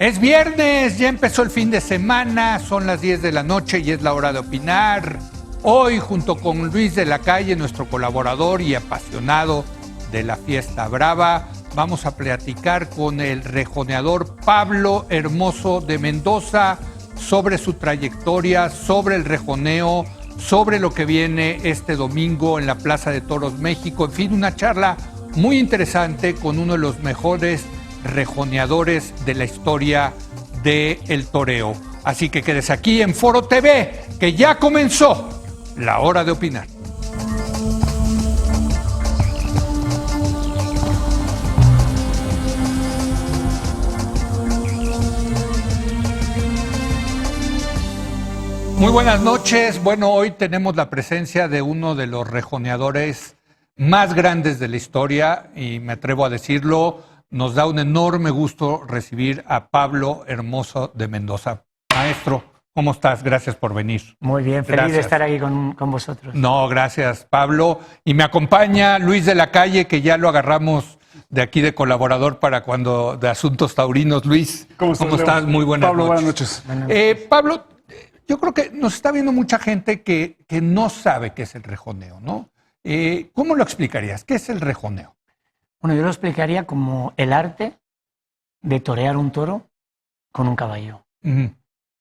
Es viernes, ya empezó el fin de semana, son las 10 de la noche y es la hora de opinar. Hoy, junto con Luis de la Calle, nuestro colaborador y apasionado de la fiesta brava, vamos a platicar con el rejoneador Pablo Hermoso de Mendoza sobre su trayectoria, sobre el rejoneo, sobre lo que viene este domingo en la Plaza de Toros México. En fin, una charla muy interesante con uno de los mejores rejoneadores de la historia del toreo. Así que quedes aquí en Foro TV, que ya comenzó la hora de opinar. Muy buenas noches. Bueno, hoy tenemos la presencia de uno de los rejoneadores más grandes de la historia y me atrevo a decirlo, nos da un enorme gusto recibir a Pablo Hermoso de Mendoza. Maestro, ¿cómo estás? Gracias por venir. Muy bien, feliz de estar aquí con vosotros. No, gracias, Pablo. Y me acompaña Luis de la Calle, que ya lo agarramos de aquí de colaborador para cuando de Asuntos Taurinos. Luis, ¿cómo estás? Muy buenas Pablo, noches. Buenas noches. Pablo, yo creo que nos está viendo mucha gente que no sabe qué es el rejoneo, ¿no? ¿Cómo lo explicarías? ¿Qué es el rejoneo? Bueno, yo lo explicaría como el arte de torear un toro con un caballo. Uh-huh.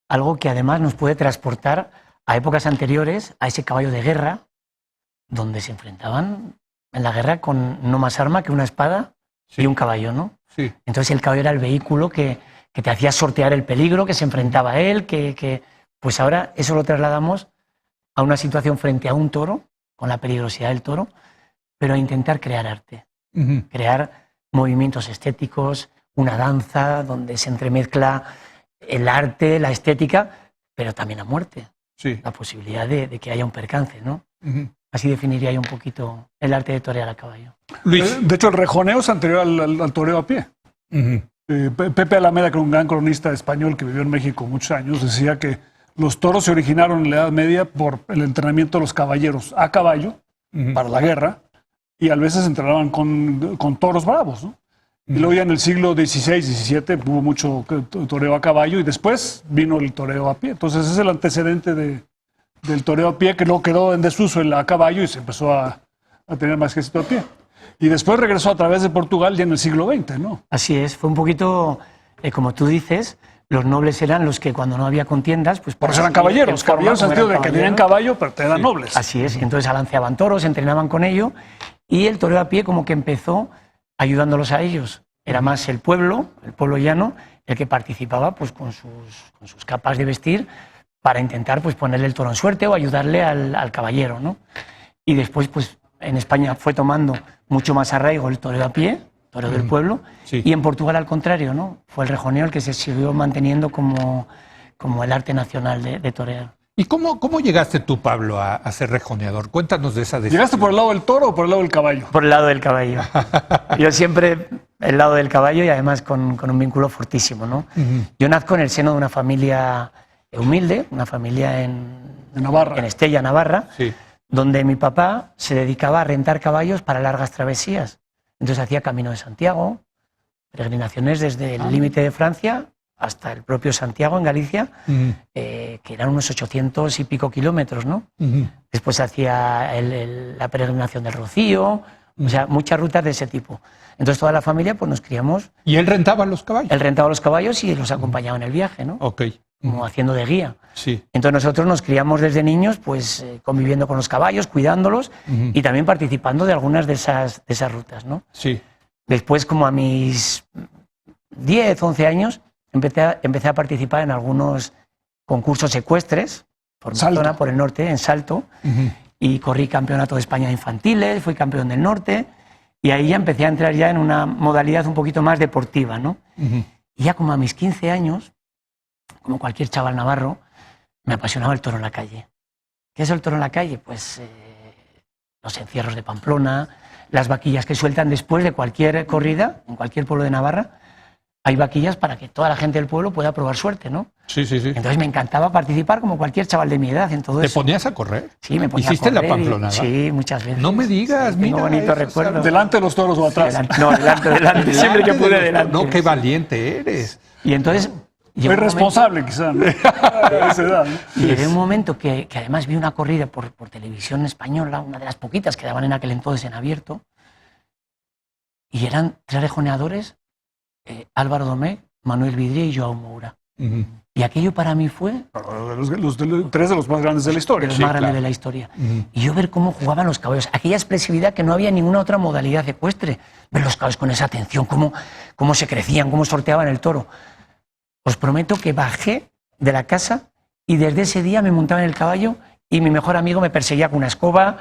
Algo que además nos puede transportar a épocas anteriores, a ese caballo de guerra, donde se enfrentaban en la guerra con no más arma que una espada y un caballo, ¿no? Sí. Entonces el caballo era el vehículo que te hacía sortear el peligro, que se enfrentaba a él, pues ahora eso lo trasladamos a una situación frente a un toro, con la peligrosidad del toro, pero a intentar crear arte. Uh-huh. Crear movimientos estéticos, una danza donde se entremezcla el arte, la estética, pero también la muerte. Sí. La posibilidad de que haya un percance, ¿no? Uh-huh. Así definiría yo un poquito el arte de torear a caballo. Luis. De hecho, el rejoneo es anterior al toreo a pie. Uh-huh. Pepe Alameda, que era un gran cronista español que vivió en México muchos años, decía que los toros se originaron en la Edad Media por el entrenamiento de los caballeros a caballo, uh-huh, para la guerra, y a veces entrenaban con toros bravos, ¿no? Uh-huh. Y luego ya en el siglo XVI, XVII hubo mucho toreo a caballo y después vino el toreo a pie. Entonces es el antecedente del toreo a pie, que luego quedó en desuso a caballo y se empezó a tener más éxito a pie. Y después regresó a través de Portugal ya en el siglo XX, ¿no? Así es, fue un poquito, como tú dices, los nobles eran los que cuando no había contiendas, pues... Por eso eran caballeros, caballeros en el sentido de que tenían caballo, pero te eran nobles. Así es, y entonces alanceaban toros, entrenaban con ello, y el toreo a pie como que empezó ayudándolos a ellos. Era más el pueblo llano, el que participaba pues con sus capas de vestir para intentar pues ponerle el toro en suerte o ayudarle al caballero, ¿no? Y después pues en España fue tomando mucho más arraigo el toreo a pie, toreo del pueblo, sí, y en Portugal al contrario, ¿no? Fue el rejoneo el que se siguió manteniendo como el arte nacional de torear. ¿Y cómo llegaste tú, Pablo, a ser rejoneador? Cuéntanos de esa decisión. ¿Llegaste por el lado del toro o por el lado del caballo? Por el lado del caballo. Yo siempre el lado del caballo y además con un vínculo fortísimo, ¿no? Uh-huh. Yo nazco en el seno de una familia humilde, una familia en Navarra, en Estella, Navarra, sí, donde mi papá se dedicaba a rentar caballos para largas travesías. Entonces hacía Camino de Santiago, peregrinaciones desde el límite de Francia hasta el propio Santiago, en Galicia, uh-huh, que eran unos 800 y pico kilómetros, ¿no? Uh-huh. Después hacía la peregrinación del Rocío, uh-huh, o sea, muchas rutas de ese tipo. Entonces toda la familia pues nos criamos. ¿Y él rentaba los caballos? Él rentaba los caballos y los acompañaba en el viaje, ¿no? Ok. Como haciendo de guía. Sí. Entonces nosotros nos criamos desde niños pues conviviendo con los caballos, cuidándolos, uh-huh, y también participando de algunas de esas rutas, ¿no? Sí. Después, como a mis 10, 11 años, empecé a participar en algunos concursos ecuestres por mi zona, por el norte, en Salto, uh-huh, y corrí campeonato de España de infantiles, fui campeón del norte, y ahí ya empecé a entrar ya en una modalidad un poquito más deportiva, ¿no? Uh-huh. Y ya como a mis 15 años, como cualquier chaval navarro, me apasionaba el toro en la calle. ¿Qué es el toro en la calle? Pues los encierros de Pamplona, las vaquillas que sueltan después de cualquier corrida, en cualquier pueblo de Navarra. hay vaquillas para que toda la gente del pueblo pueda probar suerte, ¿no? Sí, sí, sí. Entonces me encantaba participar como cualquier chaval de mi edad en todo ¿Te eso. ponías a correr? Sí, me ponía ¿Hiciste a correr la pamplonada? Sí, muchas veces. No me digas, sí, mira. tengo bonitos recuerdos. ¿Delante de los toros o atrás? No, delante. Siempre que pude, delante. No, qué valiente eres. Y entonces... Fue responsable, quizá, ¿no? A esa edad, ¿no? Y llegué un momento que además vi una corrida por televisión española, una de las poquitas que daban en aquel entonces en abierto, y eran 3 rejoneadores, Álvaro Domecq, Manuel Vidrié y Joao Moura. Y aquello para mí fue... Los 3 de los más grandes de la historia. De los más grandes de la historia. Y yo ver cómo jugaban los caballos, aquella expresividad que no había en ninguna otra modalidad ecuestre, ver los caballos con esa atención, cómo se crecían, cómo sorteaban el toro. Os prometo que bajé de la casa y desde ese día me montaba en el caballo y mi mejor amigo me perseguía con una escoba,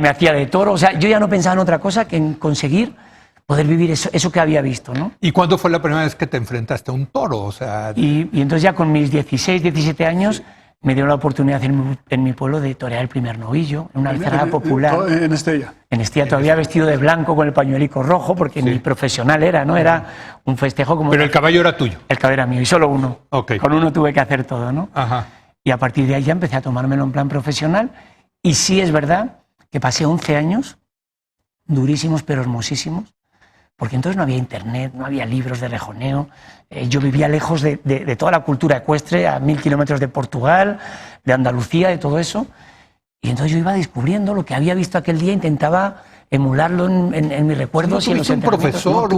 me hacía de toro. O sea, yo ya no pensaba en otra cosa que en conseguir poder vivir eso que había visto, ¿no? ¿Y cuándo fue la primera vez que te enfrentaste a un toro? O sea... y entonces ya con mis 16, 17 años me dieron la oportunidad en mi pueblo de torear el primer novillo, en una becerrada popular. En Estella. En Estella, todavía vestido de blanco con el pañuelico rojo, porque ni profesional era, ¿no? Era un festejo como... Pero el caballo era tuyo. El caballo era mío, y solo uno. Okay. Con uno tuve que hacer todo, ¿no? Ajá. Y a partir de ahí ya empecé a tomármelo en plan profesional. Y sí es verdad que pasé 11 años, durísimos pero hermosísimos, porque entonces no había internet, no había libros de rejoneo. Yo vivía lejos de toda la cultura ecuestre, a 1000 kilómetros de Portugal, de Andalucía, de todo eso. Y entonces yo iba descubriendo lo que había visto aquel día, intentaba emularlo en mis recuerdos. ¿No tuviste un profesor?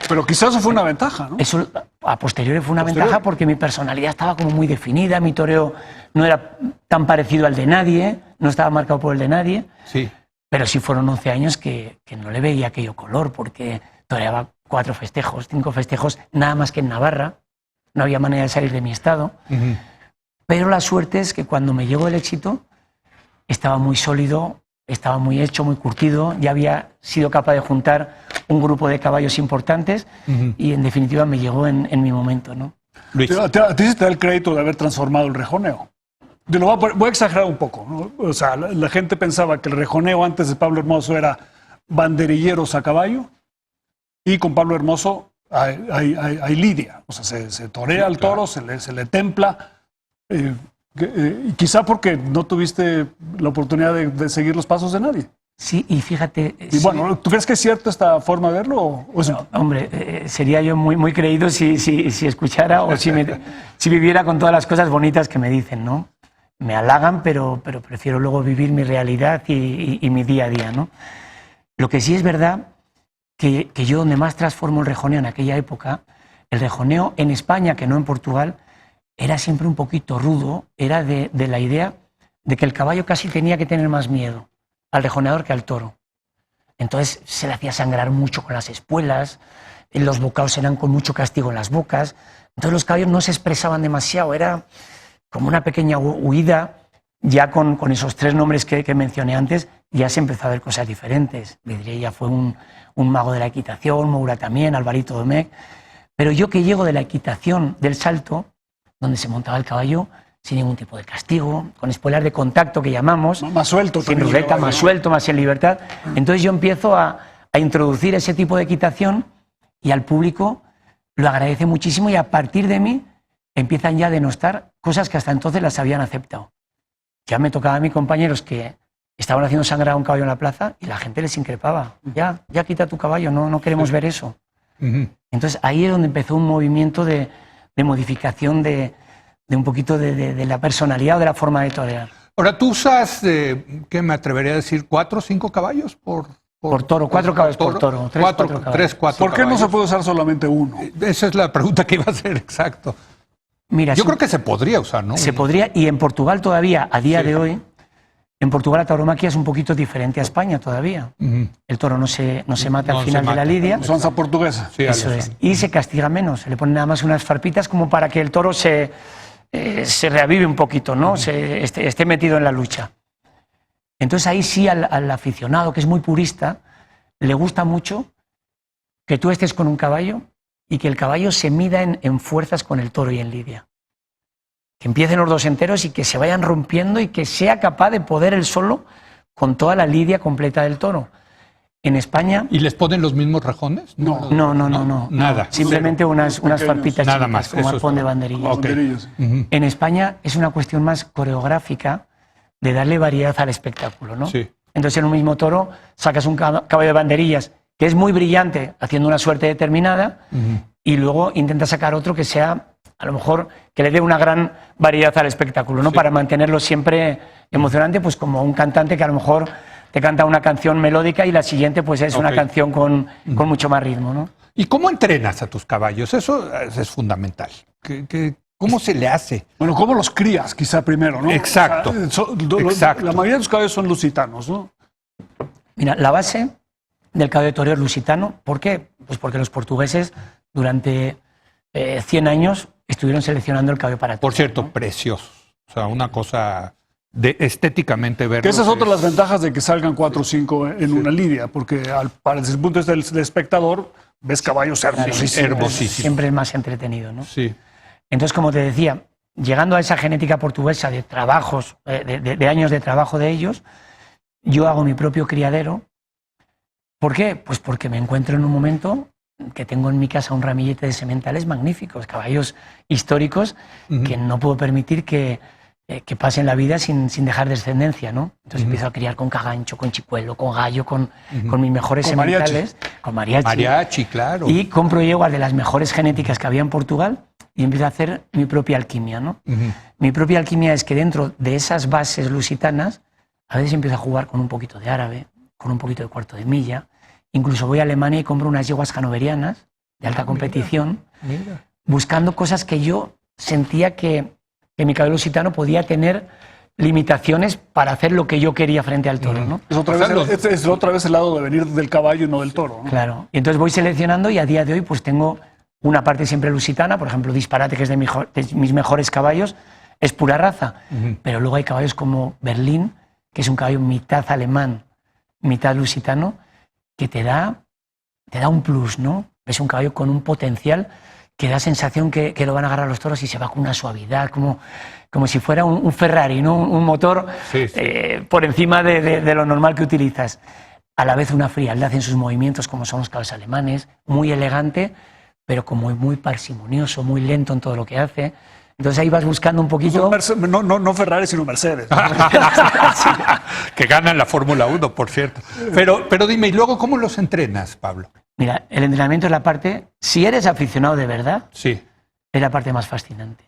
Pero quizás eso fue una ventaja, ¿no? Eso a posteriori fue una ventaja porque mi personalidad estaba como muy definida, mi toreo no era tan parecido al de nadie, no estaba marcado por el de nadie. Sí. Pero sí fueron 11 años que no le veía aquello color, porque toreaba 4 festejos, 5 festejos, nada más que en Navarra. No había manera de salir de mi estado. Pero la suerte es que cuando me llegó el éxito, estaba muy sólido, estaba muy hecho, muy curtido, ya había sido capaz de juntar un grupo de caballos importantes y en definitiva me llegó en mi momento, ¿no? Luis. A ti se te da el crédito de haber transformado el rejoneo. Yo voy a exagerar un poco, ¿no? O sea, la gente pensaba que el rejoneo antes de Pablo Hermoso era banderilleros a caballo y con Pablo Hermoso hay lidia. O sea, se torea al toro, se le templa. Quizá porque no tuviste la oportunidad de seguir los pasos de nadie. Sí, y fíjate... Y bueno, ¿tú crees que es cierta esta forma de verlo? No, hombre, sería yo muy creído si escuchara o si viviera con todas las cosas bonitas que me dicen, ¿no? Me halagan, pero prefiero luego vivir mi realidad y mi día a día, ¿no? Lo que sí es verdad que yo donde más transformo el rejoneo en aquella época, el rejoneo en España, que no en Portugal, era siempre un poquito rudo, era de la idea de que el caballo casi tenía que tener más miedo al rejoneador que al toro. Entonces se le hacía sangrar mucho con las espuelas, los bocados eran con mucho castigo en las bocas, entonces los caballos no se expresaban demasiado, era como una pequeña huida. Ya con esos 3 nombres que mencioné antes, ya se empezó a ver cosas diferentes. Vidrié ya fue un mago de la equitación, Moura también, Alvarito Domecq. Pero yo que llego de la equitación, del salto, donde se montaba el caballo sin ningún tipo de castigo, con espuelas de contacto que llamamos. Más suelto. Sin ruleta, más suelto, más en libertad. Entonces yo empiezo a introducir ese tipo de equitación y al público lo agradece muchísimo y a partir de mí empiezan ya a denostar cosas que hasta entonces las habían aceptado. Ya me tocaba a mis compañeros que estaban haciendo sangrar a un caballo en la plaza y la gente les increpaba. Ya quita tu caballo, no queremos ver eso. Entonces ahí es donde empezó un movimiento de modificación de un poquito de la personalidad o de la forma de torear. Ahora, tú usas, ¿qué me atrevería a decir? ¿4 o 5 caballos por toro? 4 caballos por toro. 3, 4 caballos. 4 ¿Por qué no se puede usar solamente uno? Esa es la pregunta que iba a hacer, exacto. Mira, yo creo que se podría usar, ¿no? Se podría, y en Portugal todavía, a día de hoy, en Portugal la tauromaquia es un poquito diferente a España todavía. El toro no se mata al final de la lidia. Usanza portuguesa. Sí, eso es. Y se castiga menos. Se le ponen nada más unas farpitas como para que el toro se reavive un poquito, ¿no? Esté metido en la lucha. Entonces ahí sí al aficionado, que es muy purista, le gusta mucho que tú estés con un caballo y que el caballo se mida en fuerzas con el toro y en lidia. Que empiecen los dos enteros y que se vayan rompiendo y que sea capaz de poder él solo con toda la lidia completa del toro. En España... ¿Y les ponen los mismos rejones? No. Nada. Simplemente unas farpitas Nada chiquitas, más, como eso arpón es de todo. banderillas. Ok. En España es una cuestión más coreográfica de darle variedad al espectáculo, ¿no? Sí. Entonces en un mismo toro sacas un caballo de banderillas que es muy brillante haciendo una suerte determinada y luego intentas sacar otro que sea, a lo mejor, que le dé una gran variedad al espectáculo, ¿no? Sí. Para mantenerlo siempre emocionante, pues como un cantante que a lo mejor te canta una canción melódica y la siguiente pues es una canción con mucho más ritmo, ¿no? ¿Y cómo entrenas a tus caballos? Eso es fundamental. ¿Cómo se le hace? Bueno, ¿cómo los crías? Quizá primero, ¿no? Exacto. O sea, Exacto. La mayoría de los caballos son lusitanos, ¿no? Mira, la base del caballo de toreo es lusitano. ¿Por qué? Pues porque los portugueses durante 100 años estuvieron seleccionando el caballo para toreo. Por cierto, ¿no? preciosos. O sea, una cosa de estéticamente verlos. Que esas son otras las ventajas de que salgan 4 o 5 en una lidia, porque desde el punto de vista del espectador, ves caballos hermosísimos. hermosísimos. Siempre es más entretenido, ¿no? Sí. Entonces, como te decía, llegando a esa genética portuguesa de trabajos, de años de trabajo de ellos, yo hago mi propio criadero. ¿Por qué? Pues porque me encuentro en un momento que tengo en mi casa un ramillete de sementales magníficos, caballos históricos que no puedo permitir que pasen la vida sin dejar descendencia, ¿no? Entonces empiezo a criar con cagancho, con chicuelo, con gallo, con mis mejores Con sementales, con mariachi. Mariachi, claro. Y compro yeguas de las mejores genéticas que había en Portugal y empiezo a hacer mi propia alquimia, ¿no? Mi propia alquimia es que dentro de esas bases lusitanas, a veces empiezo a jugar con un poquito de árabe, con un poquito de cuarto de milla. Incluso voy a Alemania y compro unas yeguas hannoverianas de alta competición, buscando cosas que yo sentía que mi caballo lusitano podía tener limitaciones para hacer lo que yo quería frente al toro, ¿no? Es otra vez el lado de venir del caballo y no del toro, ¿no? Claro. Y entonces voy seleccionando y a día de hoy pues tengo una parte siempre lusitana, por ejemplo, Disparate, que es de mis mejores caballos, es pura raza. Pero luego hay caballos como Berlín, que es un caballo mitad alemán, mitad lusitano, que te da un plus, ¿no? Es un caballo con un potencial que da sensación que lo van a agarrar los toros y se va con una suavidad, como si fuera un Ferrari, ¿no? Un motor por encima de lo normal que utilizas. A la vez una frialdad en sus movimientos, como son los caballos alemanes, muy elegante, pero como muy parsimonioso, muy lento en todo lo que hace. Entonces ahí vas buscando un poquito... No Ferrari, sino Mercedes. Que ganan la Fórmula 1, por cierto. Pero dime, ¿y luego cómo los entrenas, Pablo? Mira, el entrenamiento es la parte, si eres aficionado de verdad, Sí. es la parte más fascinante.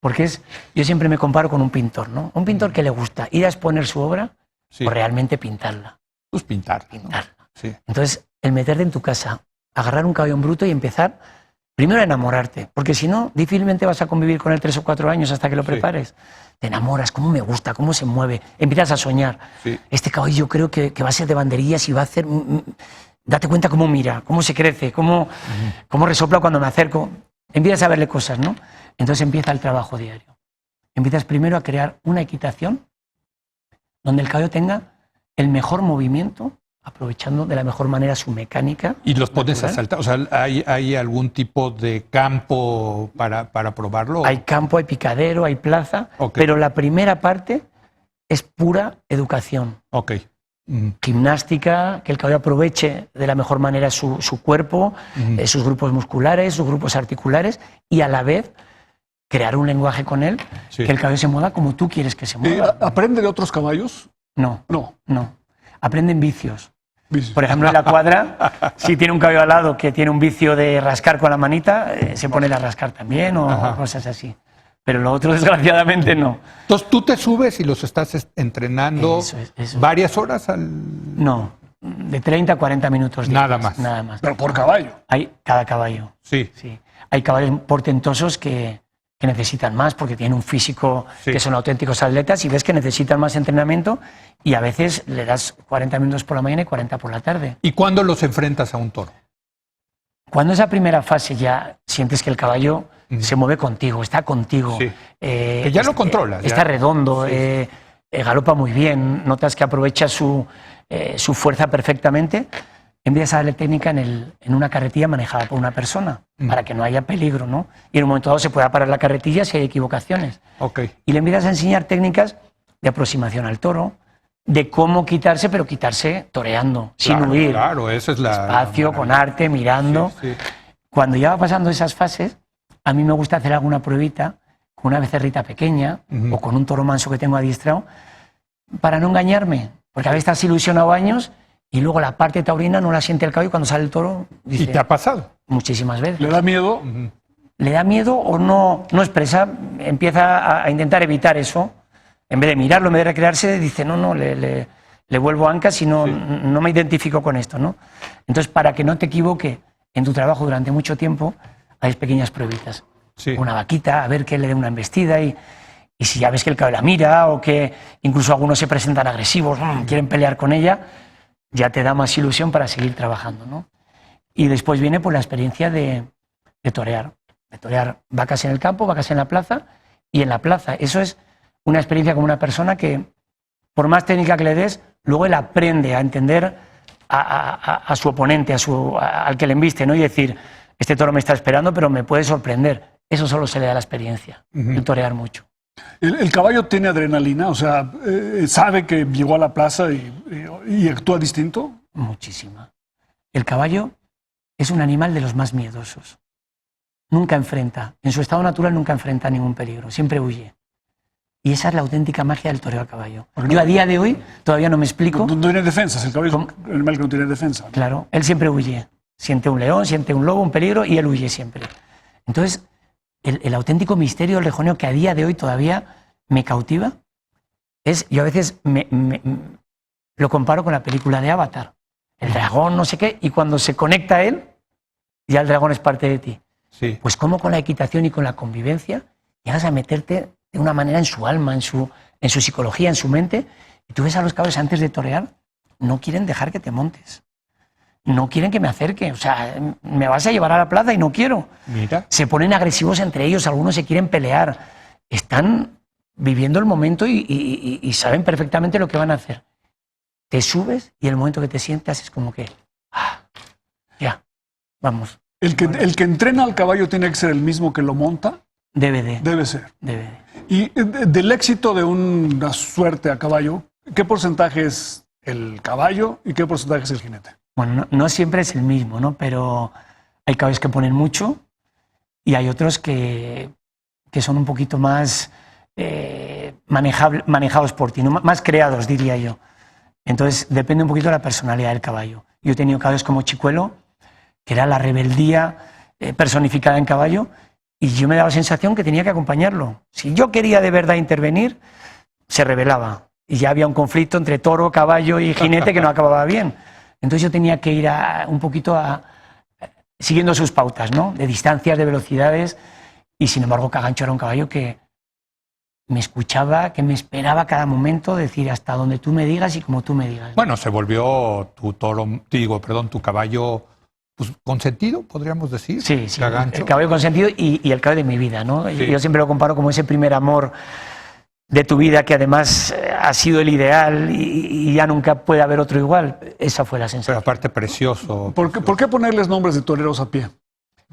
Porque yo siempre me comparo con un pintor, ¿no? Un pintor que le gusta ir a exponer su obra Sí. o realmente pintarla. Pues pintar. Pintarla. Sí. Entonces, el meterte en tu casa, agarrar un caballón bruto y empezar primero a enamorarte, porque si no, difícilmente vas a convivir con él 3 o 4 años hasta que lo prepares. Te enamoras, cómo me gusta, cómo se mueve, empiezas a soñar. Sí. Este caballo yo creo que va a ser de banderillas y va a hacer... Date cuenta cómo mira, cómo se crece, cómo resopla cuando me acerco. Empiezas a verle cosas, ¿no? Entonces empieza el trabajo diario. Empiezas primero a crear una equitación donde el caballo tenga el mejor movimiento, aprovechando de la mejor manera su mecánica. ¿Y los pones natural. a saltar? O sea, ¿hay algún tipo de campo para probarlo? Hay campo, hay picadero, hay plaza, pero la primera parte es pura educación. Ok. Gimnástica, que el caballo aproveche de la mejor manera su cuerpo, sus grupos musculares, sus grupos articulares, y a la vez crear un lenguaje con él, que el caballo se mueva como tú quieres que se mueva. ¿Aprende de otros caballos? No. Aprenden vicios. Vicios. Por ejemplo, en la cuadra, si tiene un caballo al lado que tiene un vicio de rascar con la manita, se pone a rascar también o cosas así. Pero lo otro, desgraciadamente, no. Entonces, ¿tú te subes y los estás entrenando varias horas al...? No, de 30 a 40 minutos. Nada más. Nada más. Pero por caballo. Hay cada caballo. Sí. Hay caballos portentosos que necesitan más porque tienen un físico que son auténticos atletas y ves que necesitan más entrenamiento y a veces le das 40 minutos por la mañana y 40 por la tarde. ¿Y cuándo los enfrentas a un toro? Cuando esa primera fase ya sientes que el caballo se mueve contigo, está contigo. Que ya lo controlas. Está redondo, galopa muy bien, notas que aprovecha su fuerza perfectamente. Empiezas a darle técnica en una carretilla manejada por una persona, para que no haya peligro, ¿no? Y en un momento dado se pueda parar la carretilla si hay equivocaciones. Ok. Y le empiezas a enseñar técnicas de aproximación al toro, de cómo quitarse, pero quitarse toreando, sin huir. Claro, esa es la... Despacio, con arte, mirando. Sí. Cuando ya va pasando esas fases, a mí me gusta hacer alguna pruebita con una becerrita pequeña o con un toro manso que tengo adiestrado para no engañarme. Porque a veces estás ilusionado años y luego la parte taurina no la siente el caballo y cuando sale el toro dice... ¿Y te ha pasado? Muchísimas veces. ¿Le da miedo? Le da miedo o no expresa, empieza a intentar evitar eso. En vez de mirarlo, en vez de recrearse, dice, no, le vuelvo ancas y no me identifico con esto, ¿no? Entonces, para que no te equivoque en tu trabajo durante mucho tiempo, hay pequeñas prueitas. Sí. Una vaquita, a ver que le dé una embestida y si ya ves que el caballo la mira o que incluso algunos se presentan agresivos, quieren pelear con ella, ya te da más ilusión para seguir trabajando, ¿no? Y después viene pues la experiencia de torear. De torear vacas en el campo, vacas en la plaza y en la plaza. Eso es una experiencia como una persona que, por más técnica que le des, luego él aprende a entender a su oponente, al que le embiste, ¿no? Y decir, este toro me está esperando, pero me puede sorprender. Eso solo se le da la experiencia, el torear mucho. ¿El caballo tiene adrenalina? O sea, ¿sabe que llegó a la plaza y actúa distinto? Muchísima. El caballo es un animal de los más miedosos. Nunca enfrenta, en su estado natural nunca enfrenta ningún peligro, siempre huye. Y esa es la auténtica magia del toreo a caballo. Yo a día de hoy todavía no me explico. No tiene defensas, el caballo es un animal que no tiene defensa. Claro, él siempre huye. Siente un león, siente un lobo, un peligro y él huye siempre. Entonces, el auténtico misterio del rejoneo que a día de hoy todavía me cautiva es, yo a veces lo comparo con la película de Avatar. El dragón, no sé qué, y cuando se conecta a él, ya el dragón es parte de ti. Sí. Pues como con la equitación y con la convivencia llegas a meterte de una manera en su alma, en su psicología, en su mente, y tú ves a los caballos antes de torear, no quieren dejar que te montes. No quieren que me acerque, o sea, me vas a llevar a la plaza y no quiero. Mira. Se ponen agresivos entre ellos, algunos se quieren pelear. Están viviendo el momento y saben perfectamente lo que van a hacer. Te subes y el momento que te sientas es como que, ya, vamos. ¿El que entrena al caballo tiene que ser el mismo que lo monta? Debe ser. Y del éxito de una suerte a caballo, ¿qué porcentaje es el caballo y qué porcentaje es el jinete? Bueno, no siempre es el mismo, ¿no? Pero hay caballos que ponen mucho y hay otros que son un poquito más manejados por ti, ¿no? Más creados, diría yo. Entonces, depende un poquito de la personalidad del caballo. Yo he tenido caballos como Chicuelo, que era la rebeldía personificada en caballo, y yo me daba la sensación que tenía que acompañarlo. Si yo quería de verdad intervenir, se rebelaba. Y ya había un conflicto entre toro, caballo y jinete que no acababa bien. Entonces yo tenía que ir un poquito siguiendo sus pautas, ¿no? De distancias, de velocidades, y sin embargo Cagancho era un caballo que me escuchaba, que me esperaba cada momento, decir hasta donde tú me digas y como tú me digas. Bueno, se volvió tu caballo pues, consentido, podríamos decir. Sí, Cagancho. El caballo consentido y el caballo de mi vida, ¿no? Sí. Yo siempre lo comparo como ese primer amor de tu vida que además ha sido el ideal y ya nunca puede haber otro igual. Esa fue la sensación. Pero aparte precioso. ¿Por qué ponerles nombres de toreros a pie?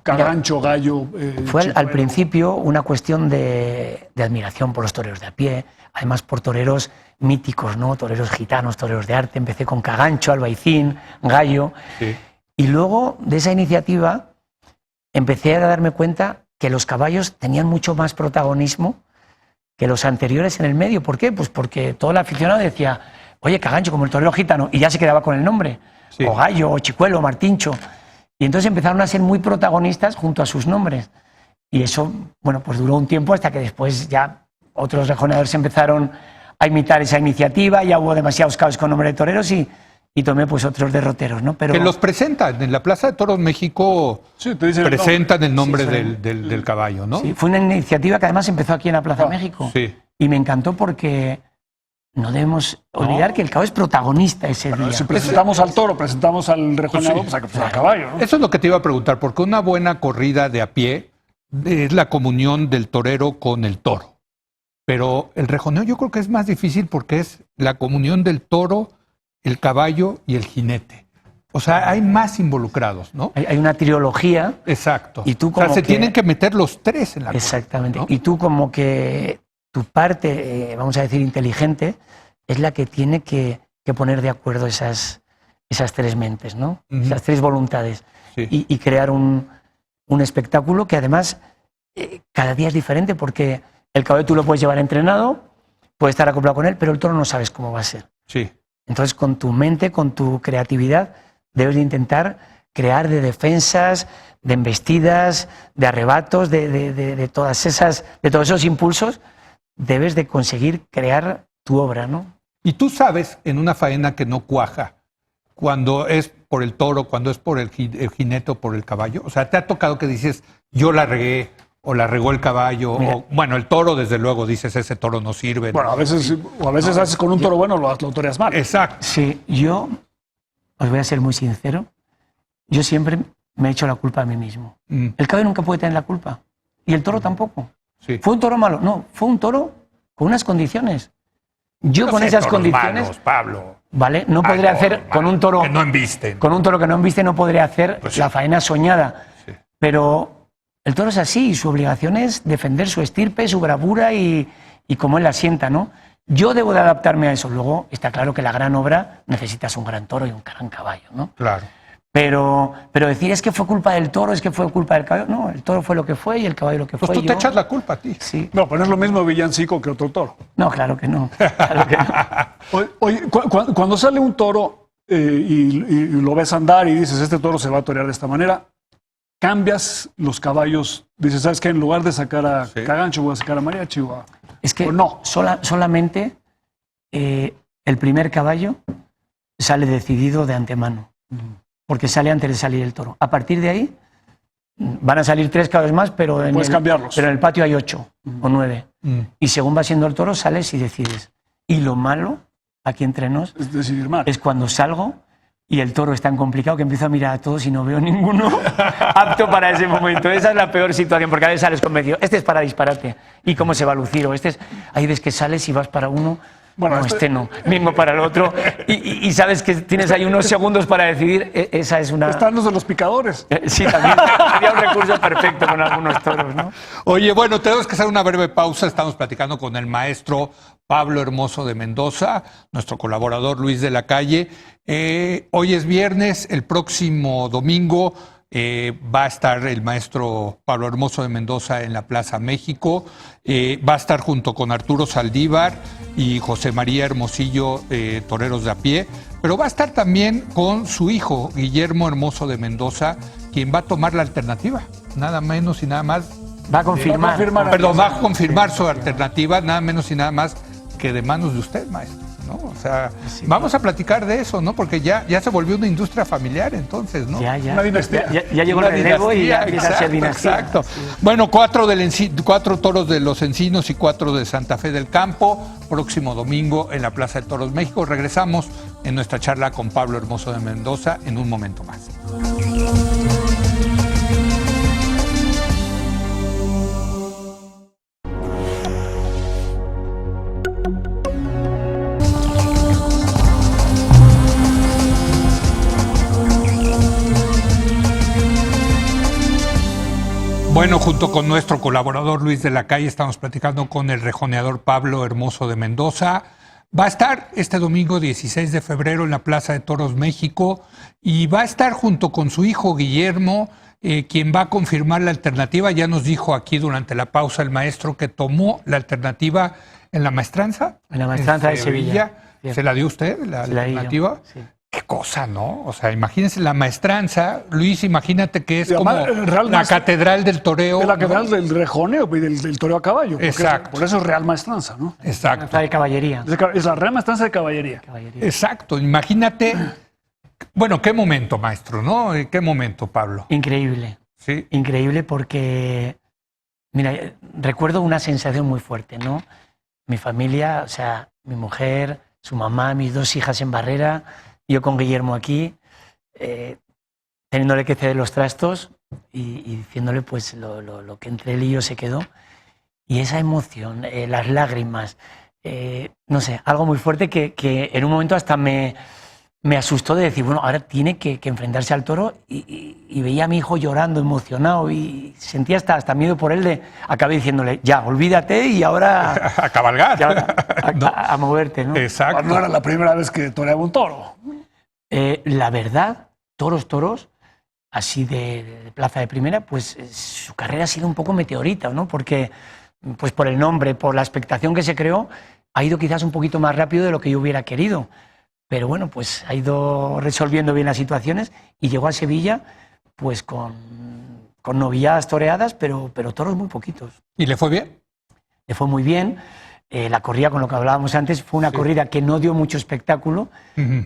Cagancho, Gallo. Fue al principio una cuestión de admiración por los toreros de a pie, además por toreros míticos, ¿no? Toreros gitanos, toreros de arte. Empecé con Cagancho, Albaicín, Gallo. Sí. Y luego de esa iniciativa empecé a darme cuenta que los caballos tenían mucho más protagonismo que los anteriores en el medio. ¿Por qué? Pues porque todo el aficionado decía, oye, Cagancho, como el torero gitano, y ya se quedaba con el nombre. Sí. O Gallo, o Chicuelo, o Martincho. Y entonces empezaron a ser muy protagonistas junto a sus nombres. Y eso, bueno, pues duró un tiempo hasta que después ya otros rejoneadores empezaron a imitar esa iniciativa, ya hubo demasiados caballos con nombre de toreros y tomé pues otros derroteros, ¿no? Pero... Que los presentan, en la Plaza de Toros México sí, presentan el nombre del caballo, ¿no? Sí, fue una iniciativa que además empezó aquí en la Plaza México. Sí. Y me encantó porque no debemos olvidar que el caballo es protagonista ese día. Si presentamos al toro, presentamos al rejoneador, pues al caballo, ¿no? Eso es lo que te iba a preguntar, porque una buena corrida de a pie es la comunión del torero con el toro. Pero el rejoneo yo creo que es más difícil porque es la comunión del toro, el caballo y el jinete. O sea, hay más involucrados, ¿no? Hay una trilogía. Exacto. Y tú como se tienen que meter los tres en la exactamente. corrida, ¿no? Y tú como que tu parte, vamos a decir, inteligente, es la que tiene que poner de acuerdo esas tres mentes, ¿no? Esas tres voluntades. Sí. Y crear un espectáculo que además cada día es diferente, porque el caballo tú lo puedes llevar entrenado, puedes estar acoplado con él, pero el toro no sabes cómo va a ser. Sí. Entonces, con tu mente, con tu creatividad, debes de intentar crear de defensas, de embestidas, de arrebatos, de todos esos impulsos, debes de conseguir crear tu obra, ¿no? Y tú sabes, en una faena que no cuaja, cuando es por el toro, cuando es por el jinete o por el caballo. O sea, ¿te ha tocado que dices, yo la regué, o la regó el caballo? Mira, o, bueno, el toro, desde luego, dices, ese toro no sirve. Bueno, a veces haces con un toro bueno, lo toreas mal. Exacto. Sí, yo os voy a ser muy sincero, yo siempre me he hecho la culpa a mí mismo. El caballo nunca puede tener la culpa, y el toro tampoco. Sí. ¿Fue un toro malo? No, fue un toro con unas condiciones. Yo No con sé, esas toros condiciones, malos, Pablo. ¿vale? No podría hacer toros con un malos, toro que no embisten. Con un toro que no embiste no podría hacer Pues sí. la faena soñada. Sí. Pero el toro es así, y su obligación es defender su estirpe, su bravura y como él la sienta, ¿no? Yo debo de adaptarme a eso. Luego está claro que la gran obra necesitas un gran toro y un gran caballo, ¿no? Claro. Pero decir es que fue culpa del toro, es que fue culpa del caballo, no, el toro fue lo que fue y el caballo lo que Pues fue. tú te echas la culpa a ti. Sí. No, pero no es lo mismo villancico que otro toro. No, claro que no. Claro que no. Oye, cuando sale un toro y lo ves andar y dices, este toro se va a torear de esta manera, cambias los caballos, dices, ¿sabes qué? En lugar de sacar a Cagancho, voy a sacar a Mariachi o a... Es que ¿O no? solamente el primer caballo sale decidido de antemano, porque sale antes de salir el toro. A partir de ahí van a salir 3 caballos más, pero Puedes cambiarlos. pero en el patio hay 8 o 9. Y según va siendo el toro, sales y decides. Y lo malo, aquí entre nos, Es decidir mal. es cuando salgo y el toro es tan complicado que empiezo a mirar a todos y no veo ninguno apto para ese momento. Esa es la peor situación, porque a veces sales convencido, este es para disparate, y cómo se va a lucir, o este es... Ahí ves que sales y vas para uno, Bueno, no, este no, vengo para el otro, y sabes que tienes ahí unos segundos para decidir, esa es una... Están los de los picadores. Sí, también sería un recurso perfecto con algunos toros, ¿no? Oye, bueno, tenemos que hacer una breve pausa. Estamos platicando con el maestro Pablo Hermoso de Mendoza, nuestro colaborador Luis de la Calle. Hoy es viernes, el próximo domingo va a estar el maestro Pablo Hermoso de Mendoza en la Plaza México. Va a estar junto con Arturo Saldívar y José María Hermosillo, toreros de a pie. Pero va a estar también con su hijo, Guillermo Hermoso de Mendoza, quien va a tomar la alternativa, nada menos y nada más. Va a confirmar. Perdón, va a confirmar su alternativa, nada menos y nada más que de manos de usted, maestro, ¿no? O sea, Sí, vamos a platicar de eso, ¿no? Porque ya se volvió una industria familiar entonces, ¿no? Ya. Una dinastía. Ya llegó el Una relevo y ya empieza a ser dinastía. Exacto. Bueno, 4 toros de los Encinos y 4 de Santa Fe del Campo, próximo domingo en la Plaza de Toros México. Regresamos en nuestra charla con Pablo Hermoso de Mendoza en un momento más. Bueno, junto con nuestro colaborador Luis de la Calle, estamos platicando con el rejoneador Pablo Hermoso de Mendoza. Va a estar este domingo 16 de febrero en la Plaza de Toros México y va a estar junto con su hijo Guillermo, quien va a confirmar la alternativa. Ya nos dijo aquí durante la pausa el maestro que tomó la alternativa en la maestranza. En la maestranza de Sevilla. ¿Se la dio usted, la Se la di yo, alternativa? sí. Qué cosa, ¿no? O sea, imagínense la maestranza. Luis, imagínate que es Y como además, Real la Maestranza catedral del toreo. Es la ¿no? catedral del rejoneo y del toreo a caballo. Porque Exacto. Por eso es Real Maestranza, ¿no? Exacto. De caballería. Es la Real Maestranza de caballería. Exacto. Imagínate. Bueno, qué momento, maestro, ¿no? Qué momento, Pablo. Increíble. Sí. Increíble porque, mira, recuerdo una sensación muy fuerte, ¿no? Mi familia, o sea, mi mujer, su mamá, mis 2 hijas en Barrera, yo con Guillermo aquí, teniéndole que ceder los trastos y diciéndole pues lo que entre él y yo se quedó. Y esa emoción, las lágrimas, no sé, algo muy fuerte que en un momento hasta me me asustó de decir, bueno, ahora tiene que enfrentarse al toro y veía a mi hijo llorando, emocionado y sentía hasta miedo por él. Acabé diciéndole, ya, olvídate y ahora... A cabalgar. A moverte, ¿no? Exacto. No era la primera vez que toreaba un toro. La verdad, toros, así de plaza de primera, pues su carrera ha sido un poco meteorita, ¿no? Porque, pues por el nombre, por la expectación que se creó, ha ido quizás un poquito más rápido de lo que yo hubiera querido. Pero bueno, pues ha ido resolviendo bien las situaciones y llegó a Sevilla pues con novilladas toreadas, pero toros muy poquitos. ¿Y le fue bien? Le fue muy bien. La corrida, con lo que hablábamos antes, fue una corrida que no dio mucho espectáculo,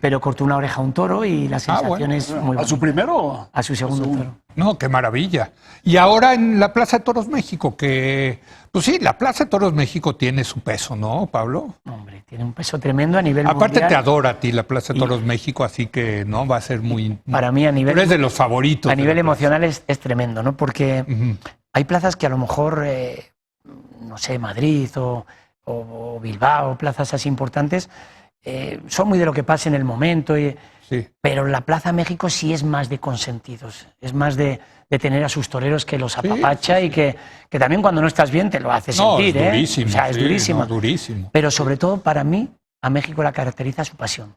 pero cortó una oreja a un toro y la sensación es muy buena. ¿A su primero? A su segundo toro. No, qué maravilla. Y ahora en la Plaza de Toros México, que, pues sí, la Plaza de Toros México tiene su peso, ¿no, Pablo? Hombre, tiene un peso tremendo a nivel Aparte mundial. te adora a ti la Plaza de Toros México, así que no va a ser muy... Para mí a nivel... Tú eres de los favoritos. A nivel emocional es tremendo, ¿no? Porque hay plazas que a lo mejor, no sé, Madrid o Bilbao, plazas así importantes, son muy de lo que pasa en el momento, sí. Pero la Plaza México sí es más de consentidos, es más de tener a sus toreros que los apapacha y que también cuando no estás bien te lo hace sentir. Es durísimo, O sea, es durísimo. No, durísimo. Pero sobre todo para mí, a México la caracteriza su pasión.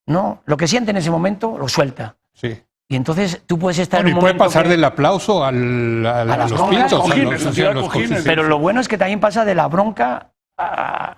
No, lo que siente en ese momento lo suelta. Sí. Y entonces tú puedes estar Bueno, en un y puede momento pasar que... del aplauso a los pintos, a los cojines. Pero lo bueno es que también pasa de la bronca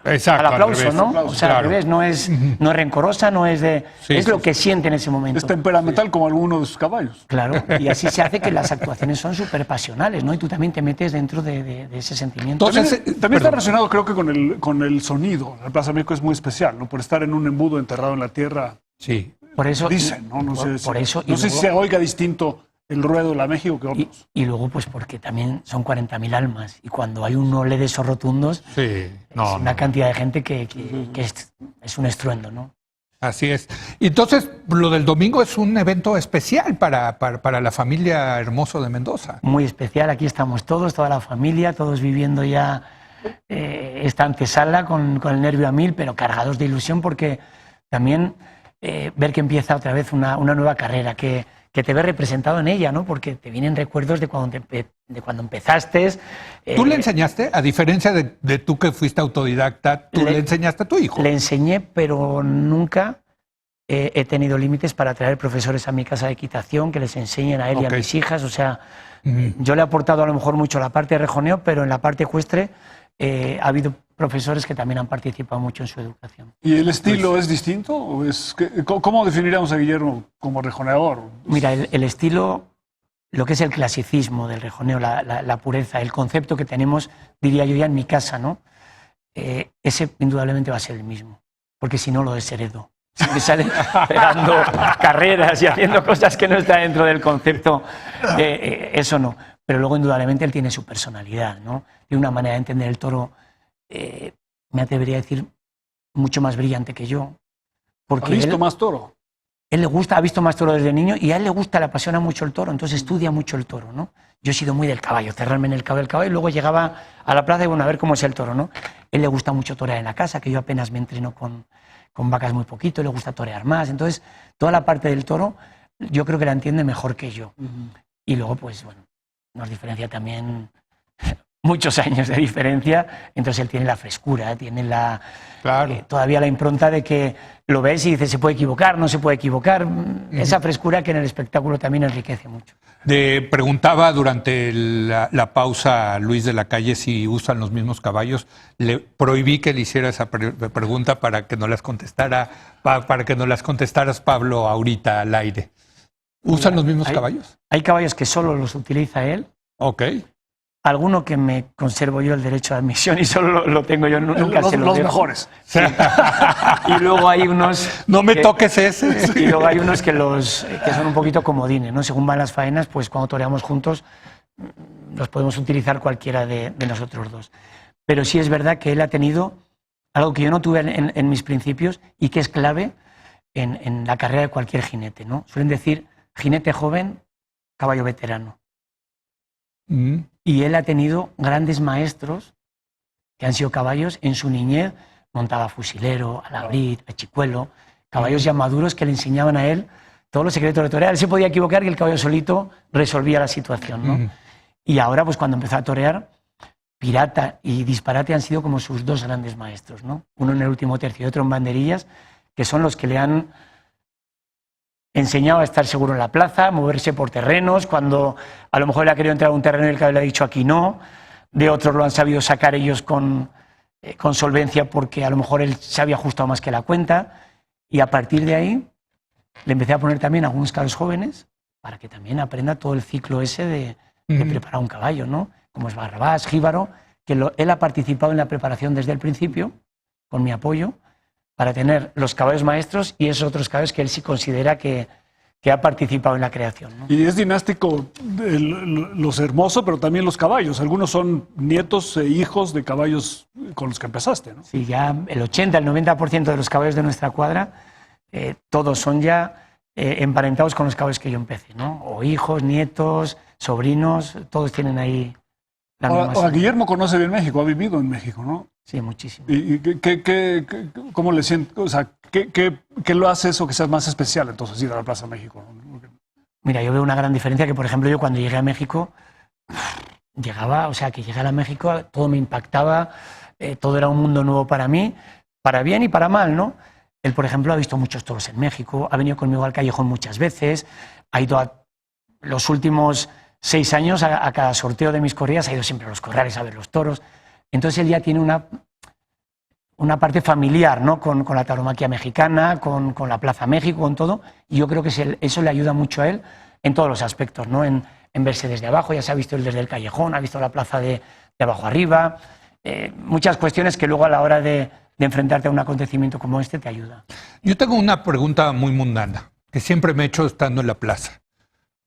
Exacto, al aplauso, al revés, ¿no? aplauso, O sea, claro. al revés, no es rencorosa, no es de... Sí, es sí, lo que siente en ese momento. Es temperamental como alguno de sus caballos. Claro, y así se hace que las actuaciones son súper pasionales, ¿no? Y tú también te metes dentro de ese sentimiento. Entonces, También está relacionado, creo que con el sonido. La Plaza México es muy especial, ¿no? Por estar en un embudo enterrado en la tierra. Sí. Por eso, Dicen, ¿no? No sé y si se oiga distinto el ruedo de la México que otros. Y luego, pues porque también son 40.000 almas. Y cuando hay un ole de esos rotundos, Sí. es una cantidad de gente que es un estruendo, ¿no? Así es. Y entonces, lo del domingo es un evento especial para la familia Hermoso de Mendoza. Muy especial. Aquí estamos todos, toda la familia, todos viviendo ya esta antesala con el nervio a mil, pero cargados de ilusión porque también ver que empieza otra vez una nueva carrera, que te ves representado en ella, ¿no? Porque te vienen recuerdos de cuando empezaste. ¿Tú le enseñaste, a diferencia de tú que fuiste autodidacta, tú le enseñaste a tu hijo? Le enseñé, pero nunca he tenido límites para traer profesores a mi casa de equitación que les enseñen a él y a mis hijas. O sea, yo le he aportado a lo mejor mucho la parte de rejoneo, pero en la parte ecuestre ha habido profesores que también han participado mucho en su educación. ¿Y el estilo es distinto? ¿O ¿Cómo definiríamos a Guillermo como rejoneador? Mira, el estilo, lo que es el clasicismo del rejoneo, la pureza, el concepto que tenemos, diría yo ya en mi casa, ¿no? Ese indudablemente va a ser el mismo, porque si no lo desheredo. Si me sale pegando carreras y haciendo cosas que no están dentro del concepto, eso no. Pero luego indudablemente él tiene su personalidad, ¿no? Tiene una manera de entender el toro, me atrevería a decir, mucho más brillante que yo. Porque ¿Ha visto más toro? Él le gusta, ha visto más toro desde niño y a él le gusta, le apasiona mucho el toro, entonces estudia mucho el toro, ¿no? Yo he sido muy del caballo, cerrarme en el caballo y luego llegaba a la plaza y bueno, a ver cómo es el toro, ¿no? Él le gusta mucho torear en la casa, que yo apenas me entreno con vacas muy poquito, le gusta torear más, entonces toda la parte del toro yo creo que la entiende mejor que yo. Y luego, pues bueno, nos diferencia también muchos años de diferencia, entonces él tiene la frescura, tiene todavía la impronta de que lo ves y dices, se puede equivocar, no se puede equivocar, esa frescura que en el espectáculo también enriquece mucho. Preguntaba durante la pausa a Luis de la Calle si usan los mismos caballos. Le prohibí que le hiciera esa pregunta para que no las contestaras, Pablo, ahorita al aire. ¿Usan los mismos caballos? Hay caballos que solo los utiliza él. Ok. Alguno que me conservo yo el derecho de admisión y solo lo tengo yo, nunca se lo Los dejo. mejores. Sí. Y luego hay unos... No me toques ese. Y luego hay unos que son un poquito comodines, ¿no? Según van las faenas, pues cuando toreamos juntos los podemos utilizar cualquiera de nosotros dos. Pero sí es verdad que él ha tenido algo que yo no tuve en mis principios y que es clave en la carrera de cualquier jinete, ¿no? Suelen decir jinete joven, caballo veterano. Y él ha tenido grandes maestros que han sido caballos en su niñez. Montaba a Fusilero, a Labrit, a Chicuelo, caballos ya maduros que le enseñaban a él todos los secretos de torear. Él se podía equivocar y el caballo solito resolvía la situación, ¿no? Y ahora, pues cuando empezó a torear, Pirata y Disparate han sido como sus dos grandes maestros, ¿no? Uno en el último tercio y otro en Banderillas, que son los que le han enseñado a estar seguro en la plaza, moverse por terrenos, cuando a lo mejor le ha querido entrar a un terreno y el caballo le ha dicho aquí no. De otros lo han sabido sacar ellos con solvencia porque a lo mejor él se había ajustado más que la cuenta. Y a partir de ahí le empecé a poner también a algunos caballos jóvenes para que también aprenda todo el ciclo ese de preparar un caballo, ¿no? Como es Barrabás, Jíbaro, que él ha participado en la preparación desde el principio, con mi apoyo, para tener los caballos maestros y esos otros caballos que él sí considera que ha participado en la creación, ¿no? Y es dinástico los hermosos, pero también los caballos. Algunos son nietos e hijos de caballos con los que empezaste, ¿no? Sí, ya el 80, el 90% de los caballos de nuestra cuadra, todos son ya emparentados con los caballos que yo empecé, ¿no? O hijos, nietos, sobrinos, todos tienen ahí la misma. A Guillermo conoce bien México, ha vivido en México, ¿no? Sí, muchísimo. ¿Y cómo le sientes? O sea, ¿qué lo hace eso que sea más especial entonces ir a la Plaza México? Mira, yo veo una gran diferencia que, por ejemplo, yo cuando llegué a México, que llegar a México, todo me impactaba, todo era un mundo nuevo para mí, para bien y para mal, ¿no? Él, por ejemplo, ha visto muchos toros en México, ha venido conmigo al callejón muchas veces, ha ido a los últimos 6 años a cada sorteo de mis corridas, ha ido siempre a los corrales a ver los toros. Entonces él ya tiene una parte familiar, ¿no? Con la tauromaquia mexicana, con la Plaza México, con todo, y yo creo que eso le ayuda mucho a él en todos los aspectos, ¿no? En verse desde abajo, ya se ha visto él desde el callejón, ha visto la plaza de abajo arriba, muchas cuestiones que luego a la hora de enfrentarte a un acontecimiento como este te ayuda. Yo tengo una pregunta muy mundana, que siempre me he hecho estando en la plaza.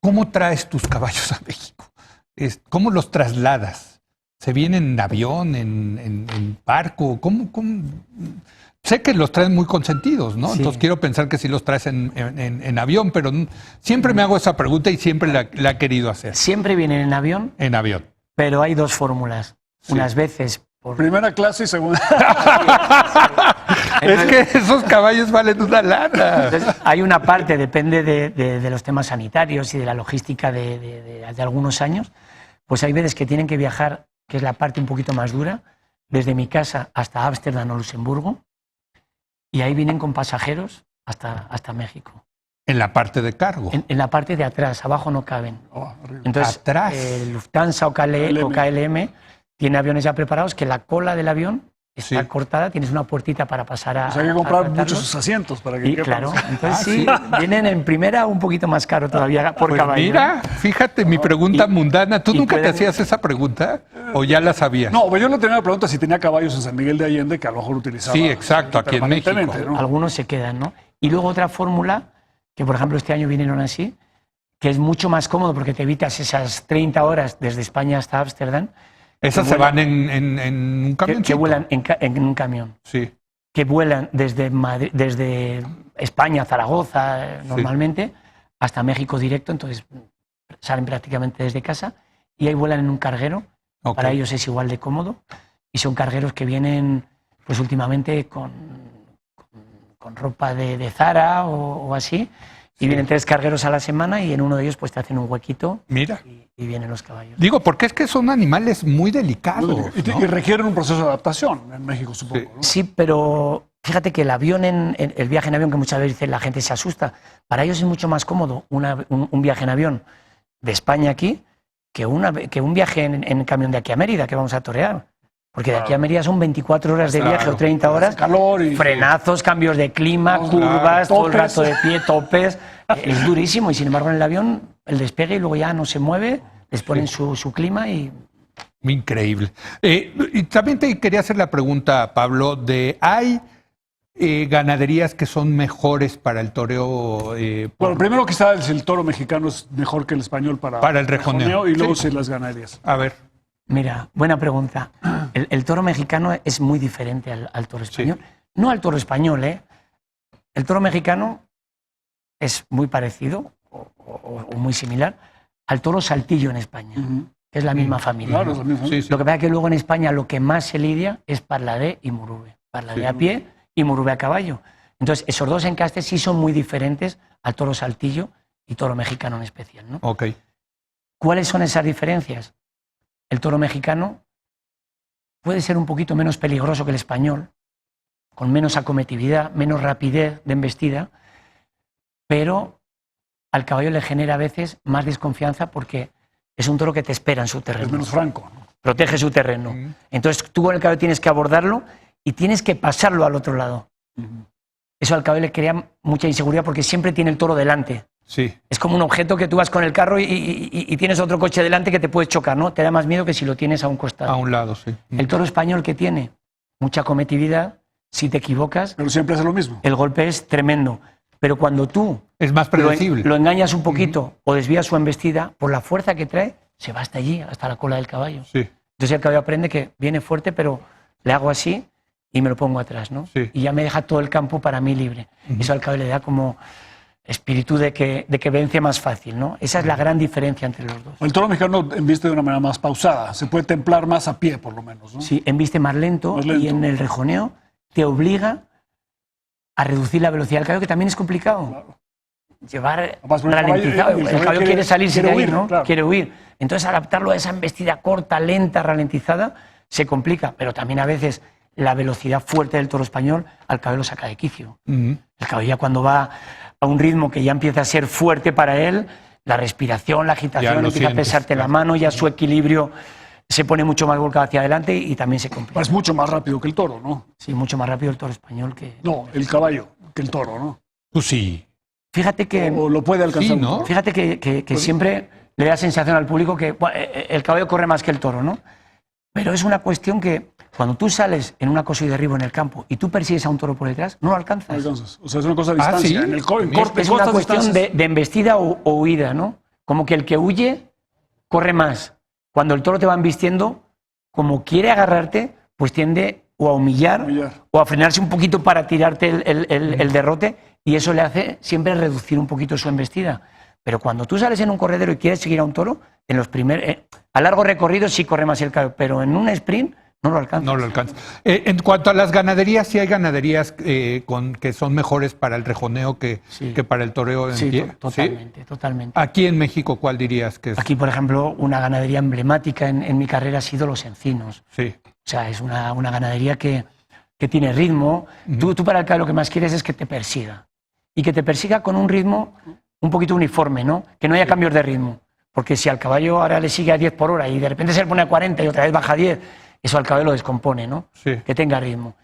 ¿Cómo traes tus caballos a México? ¿Cómo los trasladas? ¿Se vienen en avión, en barco? ¿Cómo? Sé que los traes muy consentidos, ¿no? Sí. Entonces quiero pensar que sí los traes en avión, pero siempre me hago esa pregunta y siempre la he querido hacer. Siempre vienen en avión. En avión. Pero hay dos fórmulas. Sí. Unas veces por... Primera clase y segunda. Es que esos caballos valen una lana. Entonces, hay una parte, depende de los temas sanitarios y de la logística de algunos años, pues hay veces que tienen que viajar, que es la parte un poquito más dura, desde mi casa hasta Ámsterdam o Luxemburgo, y ahí vienen con pasajeros hasta México. En la parte de cargo. En la parte de atrás, abajo no caben. Oh, Entonces, atrás. Lufthansa o KLM tiene aviones ya preparados que la cola del avión está cortada, tienes una puertita para pasar a... O sea, hay que comprar tratarlos. muchos asientos para que Y quepan. claro, entonces sí, vienen en primera un poquito más caro todavía por Pues caballo. mira, fíjate, mi pregunta mundana. ¿Tú nunca te pueden- hacías esa pregunta o ya la sabías? No, pues yo le tenía la pregunta si tenía caballos en San Miguel de Allende, que a lo mejor utilizaba. Sí, exacto, aquí en permanentemente, México. ¿no? Algunos se quedan, ¿no? Y luego otra fórmula, que por ejemplo este año vinieron así, que es mucho más cómodo porque te evitas esas 30 horas desde España hasta Ámsterdam. Esas se van en un camión. Que vuelan en un camión. Sí. Que vuelan desde España, Zaragoza, normalmente, hasta México directo, entonces salen prácticamente desde casa y ahí vuelan en un carguero. Ok. Para ellos es igual de cómodo y son cargueros que vienen, pues últimamente con ropa de Zara o así, y vienen 3 cargueros a la semana y en uno de ellos pues te hacen un huequito. Mira. Y vienen los caballos. Digo, porque es que son animales muy delicados, Y ¿no? requieren un proceso de adaptación en México, supongo. Sí. ¿no? Sí, pero fíjate que el avión, el viaje en avión, que muchas veces la gente se asusta, para ellos es mucho más cómodo un viaje en avión de España aquí que un viaje en camión de aquí a Mérida, que vamos a torear. Porque de aquí a Mérida son 24 horas de viaje o 30 horas, Calor y frenazos, cambios de clima, curvas, todo el topes. rato de pie, topes. Es durísimo y sin embargo en el avión el despegue y luego ya no se mueve, les ponen su clima y... Increíble. Y también te quería hacer la pregunta, Pablo, ¿hay ganaderías que son mejores para el toreo? Bueno, primero quizá el toro mexicano es mejor que el español para el rejoneo. y luego Sí. sí las ganaderías. A ver. Mira, buena pregunta. El toro mexicano es muy diferente al toro español. No al toro español, ¿eh? El toro mexicano es muy parecido o muy similar al toro saltillo en España, que es la misma familia. Claro, ¿no? es lo mismo. Sí, sí. Lo que pasa es que luego en España lo que más se lidia es parladé y murube. Parladé a pie y murube a caballo. Entonces, esos dos encastes sí son muy diferentes al toro saltillo y toro mexicano en especial, ¿no? Ok. ¿Cuáles son esas diferencias? El toro mexicano puede ser un poquito menos peligroso que el español, con menos acometividad, menos rapidez de embestida, pero al caballo le genera a veces más desconfianza porque es un toro que te espera en su terreno. Es menos franco, ¿no? Protege su terreno. Entonces tú con el caballo tienes que abordarlo y tienes que pasarlo al otro lado. Eso al caballo le crea mucha inseguridad porque siempre tiene el toro delante. Sí. Es como un objeto que tú vas con el carro y tienes otro coche delante que te puede chocar, ¿no? Te da más miedo que si lo tienes a un costado. A un lado, sí. El toro español que tiene mucha acometividad, si te equivocas, Pero siempre hace lo mismo. el golpe es tremendo. Pero cuando tú Es más predecible. lo engañas un poquito o desvías su embestida, por la fuerza que trae, se va hasta allí, hasta la cola del caballo. Sí. Entonces el caballo aprende que viene fuerte, pero le hago así y me lo pongo atrás, ¿no? Sí. Y ya me deja todo el campo para mí libre. Eso al caballo le da como espíritu de que vence más fácil, ¿no? Esa es la gran diferencia entre los dos. El toro mexicano embiste de una manera más pausada. Se puede templar más a pie, por lo menos, ¿no? Sí, embiste más lento, Más lento. y en el rejoneo te obliga a reducir la velocidad del caballo, que también es complicado. Claro. Llevar Además, pero ralentizado. el El caballo caballo quiere salirse de ahí, huir, ¿no? claro. Quiere huir. Entonces, adaptarlo a esa embestida corta, lenta, ralentizada, se complica. Pero también a veces la velocidad fuerte del toro español al caballo lo saca de quicio. El caballo ya cuando va a un ritmo que ya empieza a ser fuerte para él, la respiración, la Ya agitación, lo empieza a sientes, pesarte la claro. mano, ya su equilibrio se pone mucho más volcado hacia adelante y también se complica. Es mucho más rápido que el toro, ¿no? Sí, mucho más rápido el toro español que... No, el caballo que el toro, ¿no? Pues sí. Fíjate que... O lo puede alcanzar. Sí, un ¿no? toro. Fíjate que siempre le da sensación al público que bueno, el caballo corre más que el toro, ¿no? Pero es una cuestión que cuando tú sales en un acoso y derribo en el campo y tú persigues a un toro por detrás, no lo alcanzas. Entonces, o sea, es una cosa a distancia. ¿sí? En Mira, corte, Es una cortas cuestión distancias. de embestida o huida, ¿no? Como que el que huye corre más. Cuando el toro te va embistiendo, como quiere agarrarte, pues tiende o a humillar o a frenarse un poquito para tirarte el derrote, y eso le hace siempre reducir un poquito su embestida. Pero cuando tú sales en un corredero y quieres seguir a un toro, en los a largo recorrido sí corre más el caballo, pero en un sprint no lo alcanza. No lo alcanza. En cuanto a las ganaderías, sí hay ganaderías que son mejores para el rejoneo que para el toreo en Sí, pie. totalmente, totalmente. Aquí en México, ¿cuál dirías que es? Aquí, por ejemplo, una ganadería emblemática en mi carrera ha sido Los Encinos. Sí. O sea, es una ganadería que tiene ritmo. Tú para el caballo lo que más quieres es que te persiga. Y que te persiga con un ritmo un poquito uniforme, ¿no? Que no haya cambios de ritmo. Porque si al caballo ahora le sigue a 10 por hora y de repente se le pone a 40 y otra vez baja a 10, eso al caballo lo descompone, ¿no? Sí. Que tenga ritmo.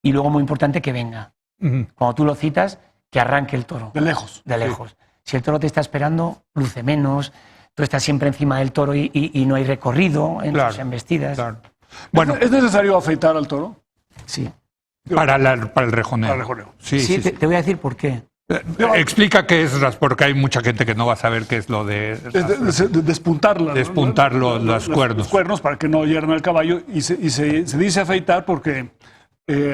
Y luego, muy importante, que venga. Cuando tú lo citas, que arranque el toro. De lejos. De lejos. Si el toro te está esperando, luce menos. Tú estás siempre encima del toro y no hay recorrido en sus embestidas. Claro. Bueno, ¿Es necesario afeitar al toro? Sí. para el rejoneo. Para el rejoneo. Sí, sí, sí. Te voy a decir por qué. Explica qué es, porque hay mucha gente que no va a saber qué es lo de... De despuntarla. Despuntar los cuernos. Los cuernos para que no hieran al caballo. Y se dice afeitar porque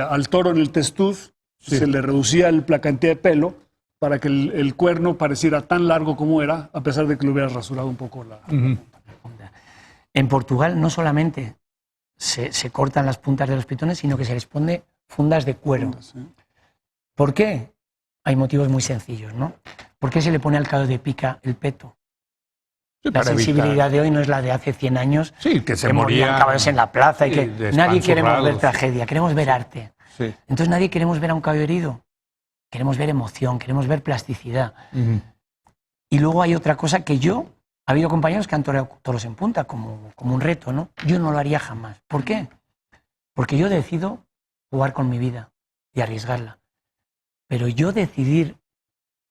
al toro en el testuz se le reducía la cantidad de pelo para que el cuerno pareciera tan largo como era, a pesar de que le hubieras rasurado un poco la... En Portugal no solamente se cortan las puntas de los pitones, sino que se les pone fundas de cuero. ¿Por qué? Hay motivos muy sencillos, ¿no? ¿Por qué se le pone al caballo de pica el peto? Sí, La sensibilidad de hoy no es la de hace 100 años. Sí, que se morían morían caballos en la plaza y sí, que nadie queremos ver despanzurrados. tragedia, queremos ver arte. Sí. Entonces nadie queremos ver a un caballo herido. Queremos ver emoción, queremos ver plasticidad. Y luego hay otra cosa que ha habido compañeros que han toreado toros en punta como un reto, ¿no? Yo no lo haría jamás. ¿Por qué? Porque yo decido jugar con mi vida y arriesgarla. Pero yo decidir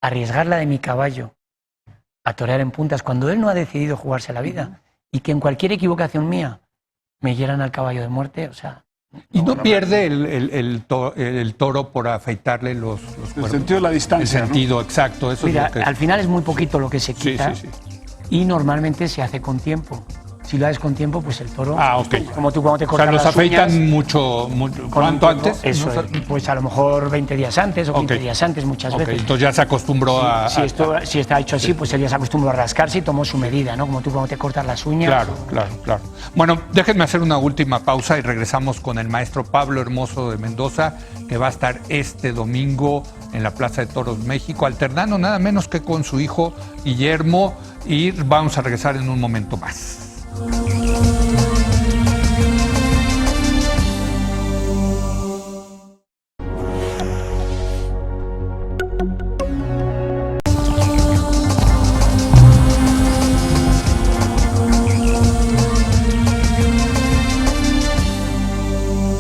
arriesgarla de mi caballo a torear en puntas cuando él no ha decidido jugarse la vida y que en cualquier equivocación mía me hieran al caballo de muerte, o sea... ¿Y no pierde el toro por afeitarle los El cuernos? sentido de la El distancia, sentido, exacto. Eso Mira, es lo que al final es muy poquito lo que se Sí, quita sí, sí. y normalmente se hace con tiempo. lo haces con tiempo, pues el toro, ok. como tú cuando te O cortas sea, los las afeitan uñas, mucho con ¿cuánto un tiempo, antes? Eso No es, pues a lo mejor 20 días antes o 15 días antes muchas veces. Entonces ya se acostumbró Si está hecho así, pues él ya se acostumbró a rascarse y tomó su medida, ¿no? Como tú cuando te cortas las uñas. Claro. Bueno, déjenme hacer una última pausa y regresamos con el maestro Pablo Hermoso de Mendoza, que va a estar este domingo en la Plaza de Toros México, alternando nada menos que con su hijo Guillermo, y vamos a regresar en un momento más.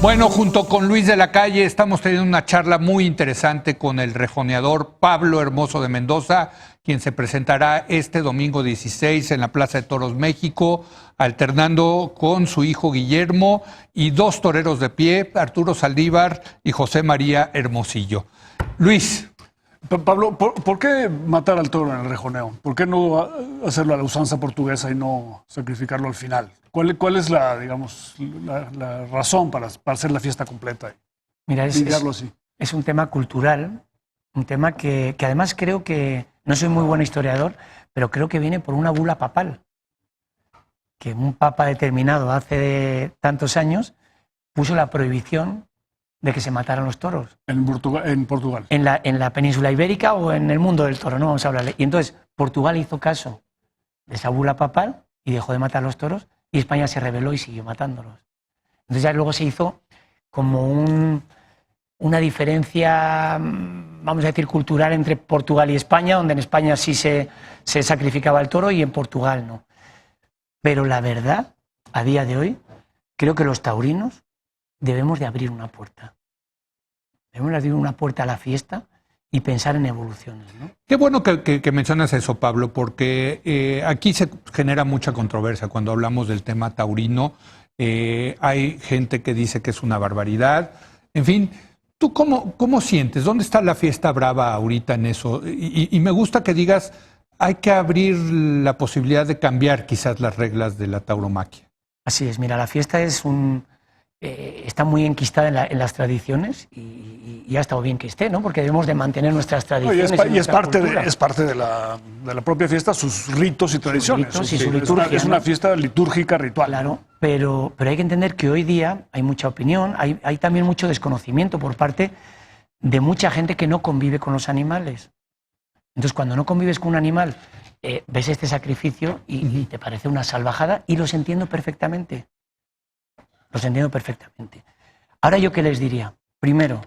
Bueno, junto con Luis de la Calle estamos teniendo una charla muy interesante con el rejoneador Pablo Hermoso de Mendoza, quien se presentará este domingo 16 en la Plaza de Toros México, alternando con su hijo Guillermo y dos toreros de pie, Arturo Saldívar y José María Hermosillo. Luis. Pablo, ¿por qué matar al toro en el rejoneo? ¿Por qué no hacerlo a la usanza portuguesa y no sacrificarlo al final? ¿Cuál es la razón para hacer la fiesta completa? Mira, es un tema cultural, un tema que además creo que, no soy muy buen historiador, pero creo que viene por una bula papal, que un papa determinado hace tantos años puso la prohibición de que se mataran los toros. En Portugal. En la península ibérica o en el mundo del toro, no vamos a hablarle. Y entonces Portugal hizo caso de esa bula papal y dejó de matar los toros, y España se rebeló y siguió matándolos. Entonces ya luego se hizo como una diferencia, vamos a decir, cultural entre Portugal y España, donde en España sí se sacrificaba el toro y en Portugal no. Pero la verdad, a día de hoy, creo que los taurinos debemos de abrir una puerta. Debemos de abrir una puerta a la fiesta y pensar en evoluciones, ¿no? Qué bueno que mencionas eso, Pablo, porque aquí se genera mucha controversia cuando hablamos del tema taurino. Hay gente que dice que es una barbaridad. En fin, ¿tú cómo sientes? ¿Dónde está la fiesta brava ahorita en eso? Y me gusta que digas, hay que abrir la posibilidad de cambiar quizás las reglas de la tauromaquia. Así es, mira, la fiesta es está muy enquistada en las tradiciones y ha estado bien que esté, ¿no? Porque debemos de mantener nuestras tradiciones. Y es parte de la propia fiesta, sus ritos y tradiciones. Sus ritos y su liturgia, es una fiesta litúrgica, ritual. Claro, pero hay que entender que hoy día hay mucha opinión, hay también mucho desconocimiento por parte de mucha gente que no convive con los animales. Entonces, cuando no convives con un animal, ves este sacrificio y te parece una salvajada, y los entiendo perfectamente. Los entiendo perfectamente. Ahora, ¿yo qué les diría? Primero,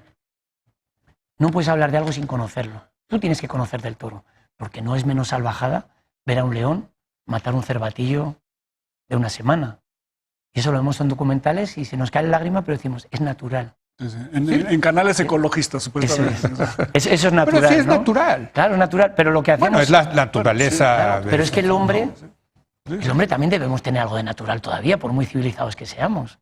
no puedes hablar de algo sin conocerlo. Tú tienes que conocer del toro, porque no es menos salvajada ver a un león matar un cervatillo de una semana. Y eso lo vemos en documentales y se nos cae la lágrima, pero decimos, es natural. Sí. En canales ecologistas, supuestamente. Eso es natural. Pero sí es ¿no? natural. Claro, es natural, pero lo que hacemos... Bueno, es la naturaleza. Claro, pero es que el hombre también debemos tener algo de natural todavía, por muy civilizados que seamos.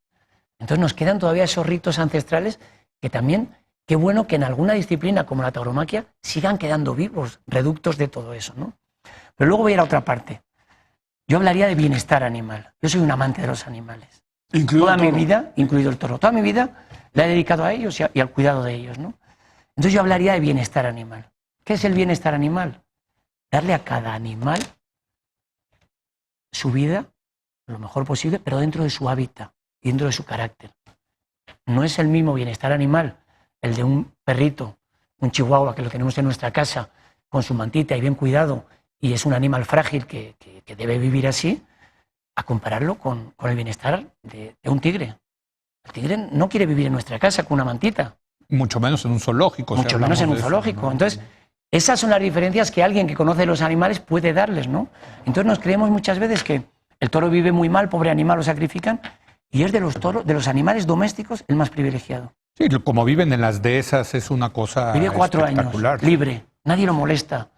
Entonces nos quedan todavía esos ritos ancestrales que también, qué bueno que en alguna disciplina como la tauromaquia sigan quedando vivos, reductos de todo eso, ¿no? Pero luego voy a ir a otra parte. Yo hablaría de bienestar animal. Yo soy un amante de los animales. Toda mi vida, incluido el toro, toda mi vida la he dedicado a ellos y al cuidado de ellos, ¿no? Entonces yo hablaría de bienestar animal. ¿Qué es el bienestar animal? Darle a cada animal su vida lo mejor posible, pero dentro de su hábitat, dentro de su carácter. No es el mismo bienestar animal el de un perrito, un chihuahua que lo tenemos en nuestra casa con su mantita y bien cuidado y es un animal frágil que debe vivir así, a compararlo con el bienestar de un tigre. El tigre no quiere vivir en nuestra casa con una mantita. Mucho menos en un zoológico. Mucho menos en un zoológico. ¿No? Entonces, esas son las diferencias que alguien que conoce los animales puede darles, ¿no? Entonces nos creemos muchas veces que el toro vive muy mal, pobre animal, lo sacrifican, y es de los animales domésticos el más privilegiado. Sí, como viven en las dehesas es una cosa vive 4 espectacular. años, libre, nadie lo molesta.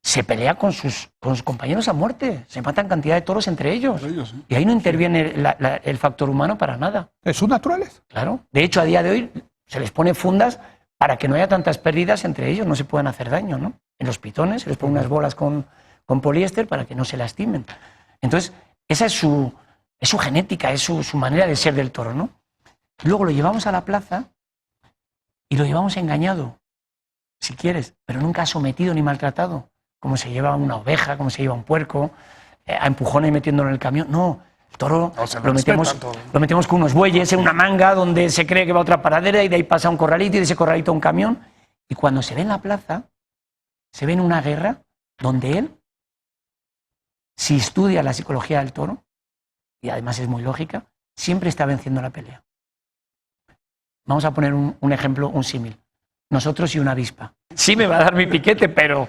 Se pelea con sus compañeros a muerte, se matan cantidad de toros entre ellos. ¿Sí? Y ahí no interviene el factor humano para nada. Es su naturaleza. Claro. De hecho, a día de hoy se les pone fundas para que no haya tantas pérdidas entre ellos, no se puedan hacer daño, ¿no? En los pitones se les pone unas bolas con poliéster para que no se lastimen. Entonces, esa es su Es su genética, es su manera de ser del toro, ¿no? Luego lo llevamos a la plaza y lo llevamos engañado, si quieres, pero nunca sometido ni maltratado, como se lleva una oveja, como se lleva un puerco, a empujones metiéndolo en el camión. No, el toro lo metemos con unos bueyes en una manga donde se cree que va a otra paradera y de ahí pasa un corralito y de ese corralito un camión. Y cuando se ve en la plaza, se ve en una guerra donde él, si estudia la psicología del toro, y además es muy lógica, siempre está venciendo la pelea. Vamos a poner un ejemplo, un símil. Nosotros y una avispa. Sí me va a dar mi piquete, pero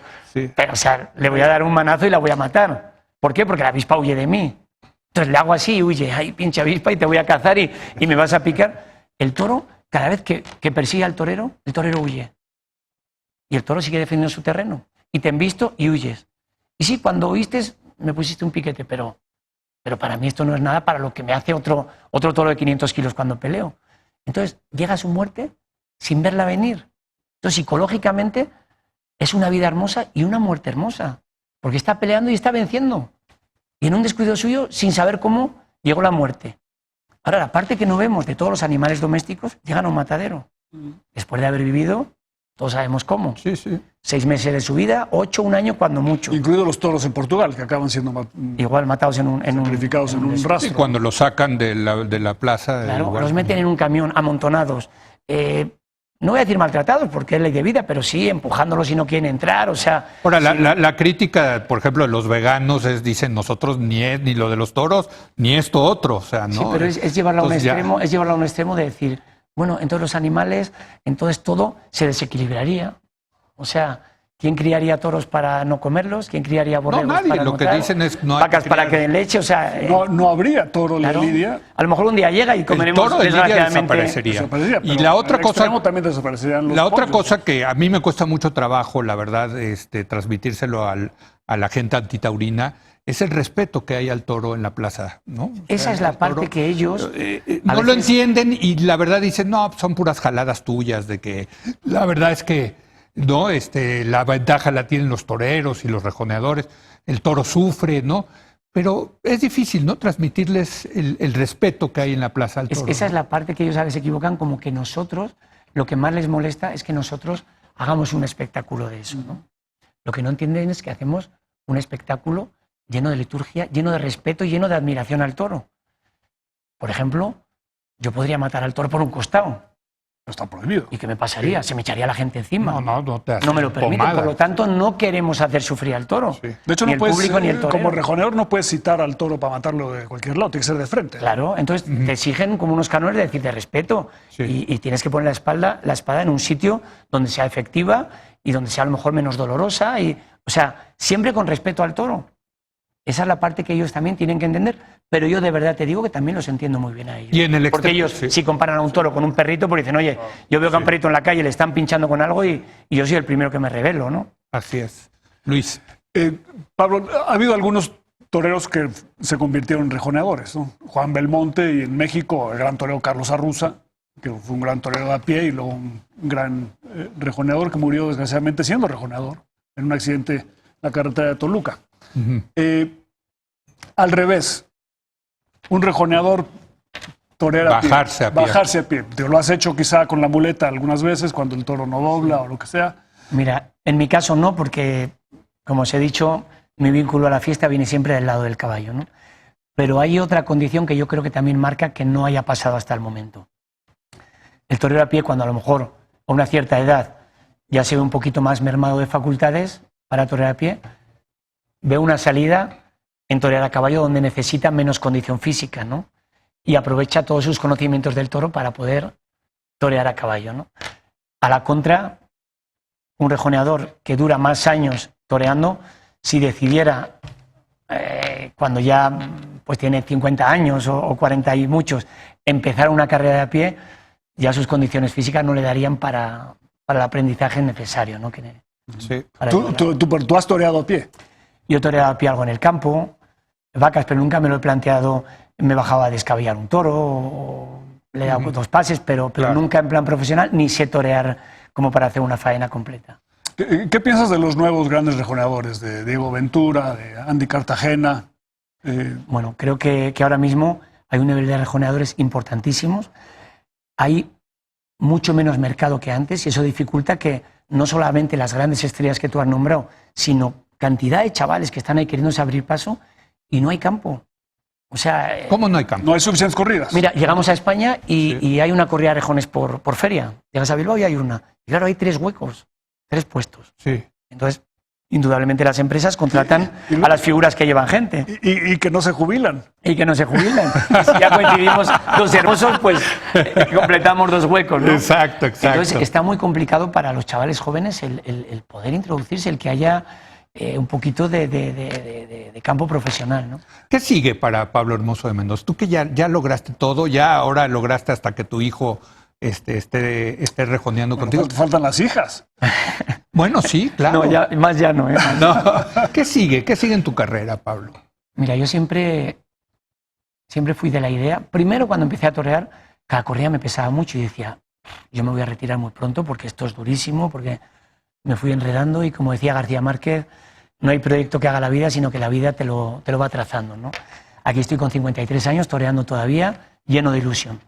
o sea, le voy a dar un manazo y la voy a matar. ¿Por qué? Porque la avispa huye de mí. Entonces le hago así y huye. Ay, pinche avispa, y te voy a cazar y me vas a picar. El toro, cada vez que persigue al torero, el torero huye. Y el toro sigue defendiendo su terreno. Y te embisto y huyes. Y sí, cuando huiste, me pusiste un piquete, pero para mí esto no es nada para lo que me hace otro toro de 500 kilos cuando peleo. Entonces, llega a su muerte sin verla venir. Entonces, psicológicamente, es una vida hermosa y una muerte hermosa. Porque está peleando y está venciendo. Y en un descuido suyo, sin saber cómo, llegó la muerte. Ahora, la parte que no vemos de todos los animales domésticos, llegan a un matadero. Después de haber vivido, todos sabemos cómo. Sí, sí. 6 meses de su vida, 8, un año, cuando mucho. Incluidos los toros en Portugal, que acaban siendo igual matados sacrificados en un rastro. Sí, cuando los sacan de la plaza. Claro, los meten en un camión amontonados. No voy a decir maltratados, porque es ley de vida, pero sí empujándolos y no quieren entrar, o sea... Ahora, la crítica, por ejemplo, de los veganos dicen nosotros ni lo de los toros, ni esto otro, o sea, ¿no? Sí, pero es llevarlo a un extremo, es llevarlo a un extremo de decir, bueno, entonces los animales, entonces todo se desequilibraría. O sea, ¿quién criaría toros para no comerlos? ¿Quién criaría borregos nadie, para lo no que tal? dicen es no hay vacas que para que den leche, o sea... No habría toro claro, de lidia. a lo mejor un día llega y comeremos, el toro de lidia desgraciadamente... desaparecería. Y la otra cosa... También desaparecerían los la otra pollos, cosa que a mí me cuesta mucho trabajo, la verdad, transmitírselo a la gente antitaurina, es el respeto que hay al toro en la plaza, ¿no? Esa es la parte que ellos... no lo entienden y la verdad dicen, no, son puras jaladas tuyas, de que la verdad es que no, la ventaja la tienen los toreros y los rejoneadores, el toro sufre, ¿no? Pero es difícil, ¿no? Transmitirles el respeto que hay en la plaza al toro. Esa es la parte que ellos a veces se equivocan, como que nosotros, lo que más les molesta es que nosotros hagamos un espectáculo de eso, ¿no? Lo que no entienden es que hacemos un espectáculo lleno de liturgia, lleno de respeto y lleno de admiración al toro. Por ejemplo, yo podría matar al toro por un costado. No está prohibido. ¿Y qué me pasaría? Se me echaría la gente encima. No me lo permite. Por lo tanto, no queremos hacer sufrir al toro. Sí. De hecho, ni no el puedes, público ni el torero. como rejoneador no puedes citar al toro para matarlo de cualquier lado, tiene que ser de frente. Claro, entonces te exigen como unos cánones de decir de respeto. Sí. Y tienes que poner la espada en un sitio donde sea efectiva y donde sea a lo mejor menos dolorosa. O sea, siempre con respeto al toro. Esa es la parte que ellos también tienen que entender, pero yo de verdad te digo que también los entiendo muy bien a ellos. Y en el porque ellos, si comparan a un toro con un perrito, pues dicen, oye, yo veo que a un perrito en la calle le están pinchando con algo y yo soy el primero que me rebelo, ¿no? Así es. Luis. Pablo, ha habido algunos toreros que se convirtieron en rejoneadores, ¿no? Juan Belmonte y en México el gran torero Carlos Arruza, que fue un gran torero de a pie y luego un gran rejoneador que murió desgraciadamente siendo rejoneador en un accidente en la carretera de Toluca. Al revés, un rejoneador torero bajarse a pie. Bajarse a pie. Lo has hecho quizá con la muleta algunas veces cuando el toro no dobla o lo que sea. Mira, en mi caso no, porque como os he dicho, mi vínculo a la fiesta viene siempre del lado del caballo, ¿no? Pero hay otra condición que yo creo que también marca que no haya pasado hasta el momento. El torero a pie, cuando a lo mejor a una cierta edad ya se ve un poquito más mermado de facultades para torear a pie, ve una salida en torear a caballo donde necesita menos condición física, ¿no? Y aprovecha todos sus conocimientos del toro para poder torear a caballo, ¿no? A la contra, un rejoneador que dura más años toreando, si decidiera, cuando ya pues tiene 50 años o 40 y muchos, empezar una carrera de a pie, ya sus condiciones físicas no le darían para el aprendizaje necesario, ¿no? Sí. ¿Tú has toreado a pie? Yo he toreado a pie algo en el campo, vacas, pero nunca me lo he planteado, me bajaba a descaballar un toro, o le he dado 2 pases, pero claro, nunca en plan profesional, ni sé torear como para hacer una faena completa. ¿Qué piensas de los nuevos grandes rejoneadores, de Diego Ventura, de Andy Cartagena? Bueno, creo que ahora mismo hay un nivel de rejoneadores importantísimos. Hay mucho menos mercado que antes y eso dificulta que no solamente las grandes estrellas que tú has nombrado, sino cantidad de chavales que están ahí queriéndose abrir paso y no hay campo. O sea, ¿cómo no hay campo? No hay suficientes corridas. Mira, llegamos a España y hay una corrida de rejones por feria. Llegas a Bilbao y hay una. Y claro, hay 3 huecos, 3 puestos. Sí. Entonces, indudablemente las empresas contratan a las figuras que llevan gente. Y que no se jubilan. Y que no se jubilan. Y si ya coincidimos 2 hermosos, pues completamos 2 huecos, ¿no? Exacto. Entonces, está muy complicado para los chavales jóvenes el poder introducirse, el que haya un poquito de campo profesional, ¿no? ¿Qué sigue para Pablo Hermoso de Mendoza? Tú que ya lograste todo, ya ahora lograste hasta que tu hijo esté rejoneando contigo. Faltan las hijas. Bueno, sí, claro. No, ya no, ¿eh? No. ¿Qué sigue? ¿Qué sigue en tu carrera, Pablo? Mira, yo siempre fui de la idea. Primero, cuando empecé a torear, cada corrida me pesaba mucho y decía, yo me voy a retirar muy pronto porque esto es durísimo, porque me fui enredando y, como decía García Márquez, no hay proyecto que haga la vida, sino que la vida te lo va trazando, ¿no? Aquí estoy con 53 años, toreando todavía, lleno de ilusión.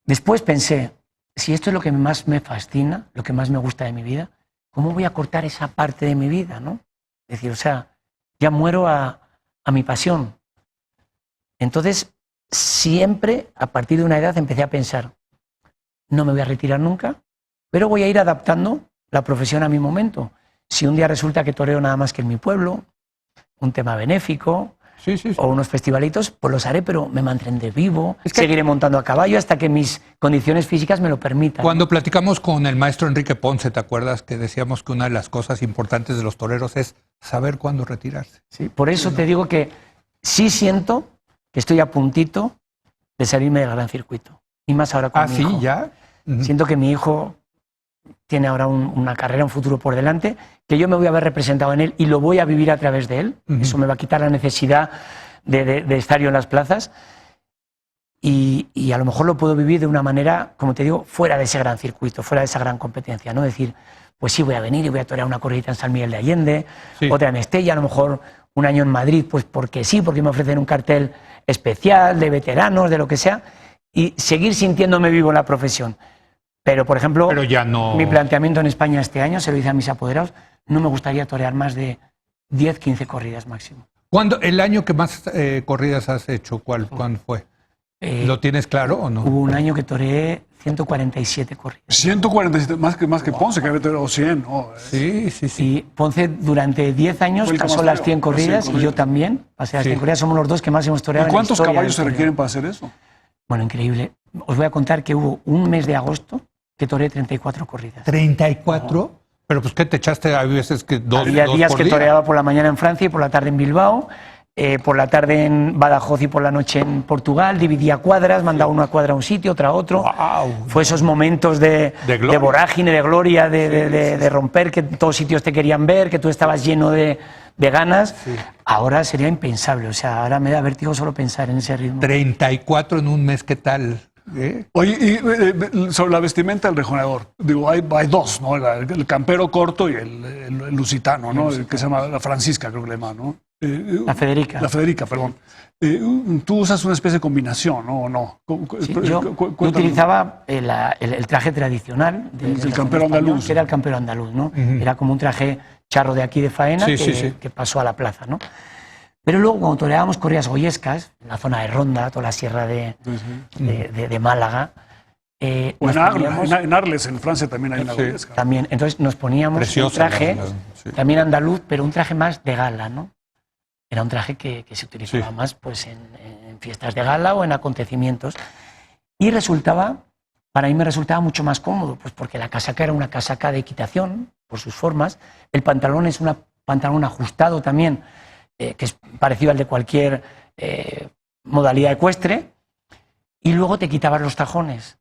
Después pensé, si esto es lo que más me fascina, lo que más me gusta de mi vida, ¿cómo voy a cortar esa parte de mi vida, no? Es decir, o sea, ya muero a mi pasión. Entonces, siempre, a partir de una edad, empecé a pensar, no me voy a retirar nunca, pero voy a ir adaptando la profesión a mi momento. Si un día resulta que toreo nada más que en mi pueblo, un tema benéfico, sí. o unos festivalitos, pues los haré, pero me mantendré vivo, seguiré montando a caballo hasta que mis condiciones físicas me lo permitan. Cuando platicamos con el maestro Enrique Ponce, ¿te acuerdas que decíamos que una de las cosas importantes de los toreros es saber cuándo retirarse? Sí, por eso te digo que sí siento que estoy a puntito de salirme del gran circuito. Y más ahora con mi hijo. Sí, ya. Siento que mi hijo tiene ahora una carrera, un futuro por delante, que yo me voy a ver representado en él y lo voy a vivir a través de él. Eso me va a quitar la necesidad de estar yo en las plazas y a lo mejor lo puedo vivir de una manera, como te digo, fuera de ese gran circuito, fuera de esa gran competencia, ¿no? Decir, pues sí, voy a venir y voy a torear una corridita en San Miguel de Allende, otra en Estella, a lo mejor un año en Madrid, pues porque sí, porque me ofrecen un cartel especial de veteranos, de lo que sea, y seguir sintiéndome vivo en la profesión. Pero, por ejemplo, mi planteamiento en España este año, se lo hice a mis apoderados, no me gustaría torear más de 10, 15 corridas máximo. ¿Cuándo, el año que más corridas has hecho, cuándo fue? ¿Lo tienes claro o no? Hubo un año que toreé 147 corridas. 147, más que Ponce, que había toreado 100. Oh, sí. Y Ponce durante 10 años pasó las 100 corridas y yo también pasé las 100 corridas. Somos los dos que más hemos toreado. ¿Y cuántos caballos se requieren para hacer eso? Bueno, increíble. Os voy a contar que hubo un mes de agosto que toreé 34 corridas. ¿34? Pero pues, ¿qué te echaste? Hay veces que dos Había días por que día. toreaba por la mañana en Francia y por la tarde en Bilbao, por la tarde en Badajoz y por la noche en Portugal, dividía cuadras, mandaba una cuadra a un sitio, otra a otro. Wow. Fue esos momentos de vorágine, de gloria, de romper, que todos sitios te querían ver, que tú estabas lleno de ganas. Sí. Ahora sería impensable, o sea, ahora me da vértigo solo pensar en ese ritmo. 34 en un mes, ¿qué tal? Oye, y sobre la vestimenta del rejoneador, digo, hay dos, ¿no? El campero corto y el lusitano, ¿no? El que se llama la Francisca, creo que le llaman, ¿no? La Federica. La Federica, perdón. Tú usas una especie de combinación, ¿no? ¿O no? Sí, yo utilizaba el traje tradicional del campero andaluz. Que era el campero andaluz, ¿no? Era como un traje charro de aquí de faena que pasó a la plaza, ¿no? Pero luego, cuando toreábamos corridas goyescas, en la zona de Ronda, toda la sierra de Málaga... en Arles, en Francia, también hay una goyesca. También, entonces nos poníamos un traje, también andaluz, pero un traje más de gala, ¿no? Era un traje que se utilizaba más pues, en fiestas de gala o en acontecimientos. Y para mí me resultaba mucho más cómodo, pues porque la casaca era una casaca de equitación, por sus formas. El pantalón es un pantalón ajustado también, que es parecido al de cualquier modalidad ecuestre, y luego te quitabas los tajones.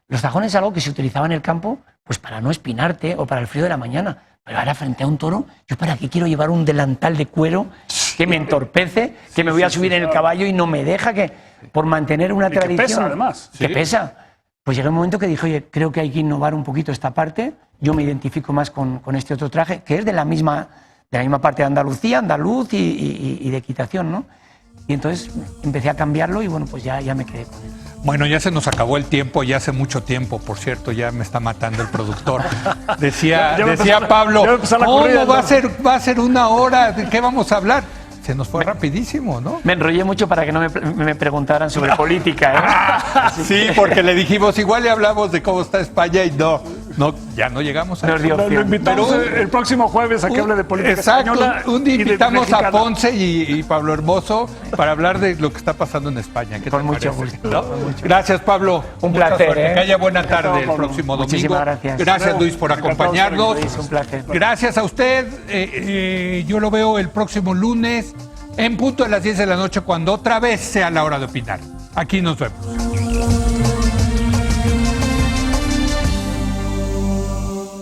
Los tajones es algo que se utilizaba en el campo pues para no espinarte o para el frío de la mañana, pero ahora frente a un toro, ¿yo para qué quiero llevar un delantal de cuero que me entorpece, que me voy a subir en el caballo y no me deja, que por mantener una tradición... Que pesa, además. Que pesa. Pues llegó un momento que dije, oye, creo que hay que innovar un poquito esta parte, yo me identifico más con este otro traje, que es de la misma la misma parte de Andalucía, andaluz y de equitación, ¿no? Y entonces empecé a cambiarlo y bueno, pues ya me quedé con él. Bueno, ya se nos acabó el tiempo, ya hace mucho tiempo, por cierto, ya me está matando el productor. Decía Pablo, ¿cómo va a ser 1 hora? ¿De qué vamos a hablar? Se nos fue rapidísimo, ¿no? Me enrollé mucho para que no me preguntaran sobre política, ¿eh? Sí, porque le dijimos, igual le hablamos de cómo está España y no, ya no llegamos a eso. Lo invitamos el próximo jueves a que hable de política española. Exacto, un día invitamos a Ponce y Pablo Hermoso para hablar de lo que está pasando en España. Con mucho gusto. ¿No? Gracias, Pablo. Un placer. Que haya buena tarde el próximo domingo. Muchísimas gracias. Gracias, Luis, por acompañarnos. Luis, un placer. Gracias a usted. Yo lo veo el próximo lunes en punto de las 10 de la noche, cuando otra vez sea la hora de opinar. Aquí nos vemos.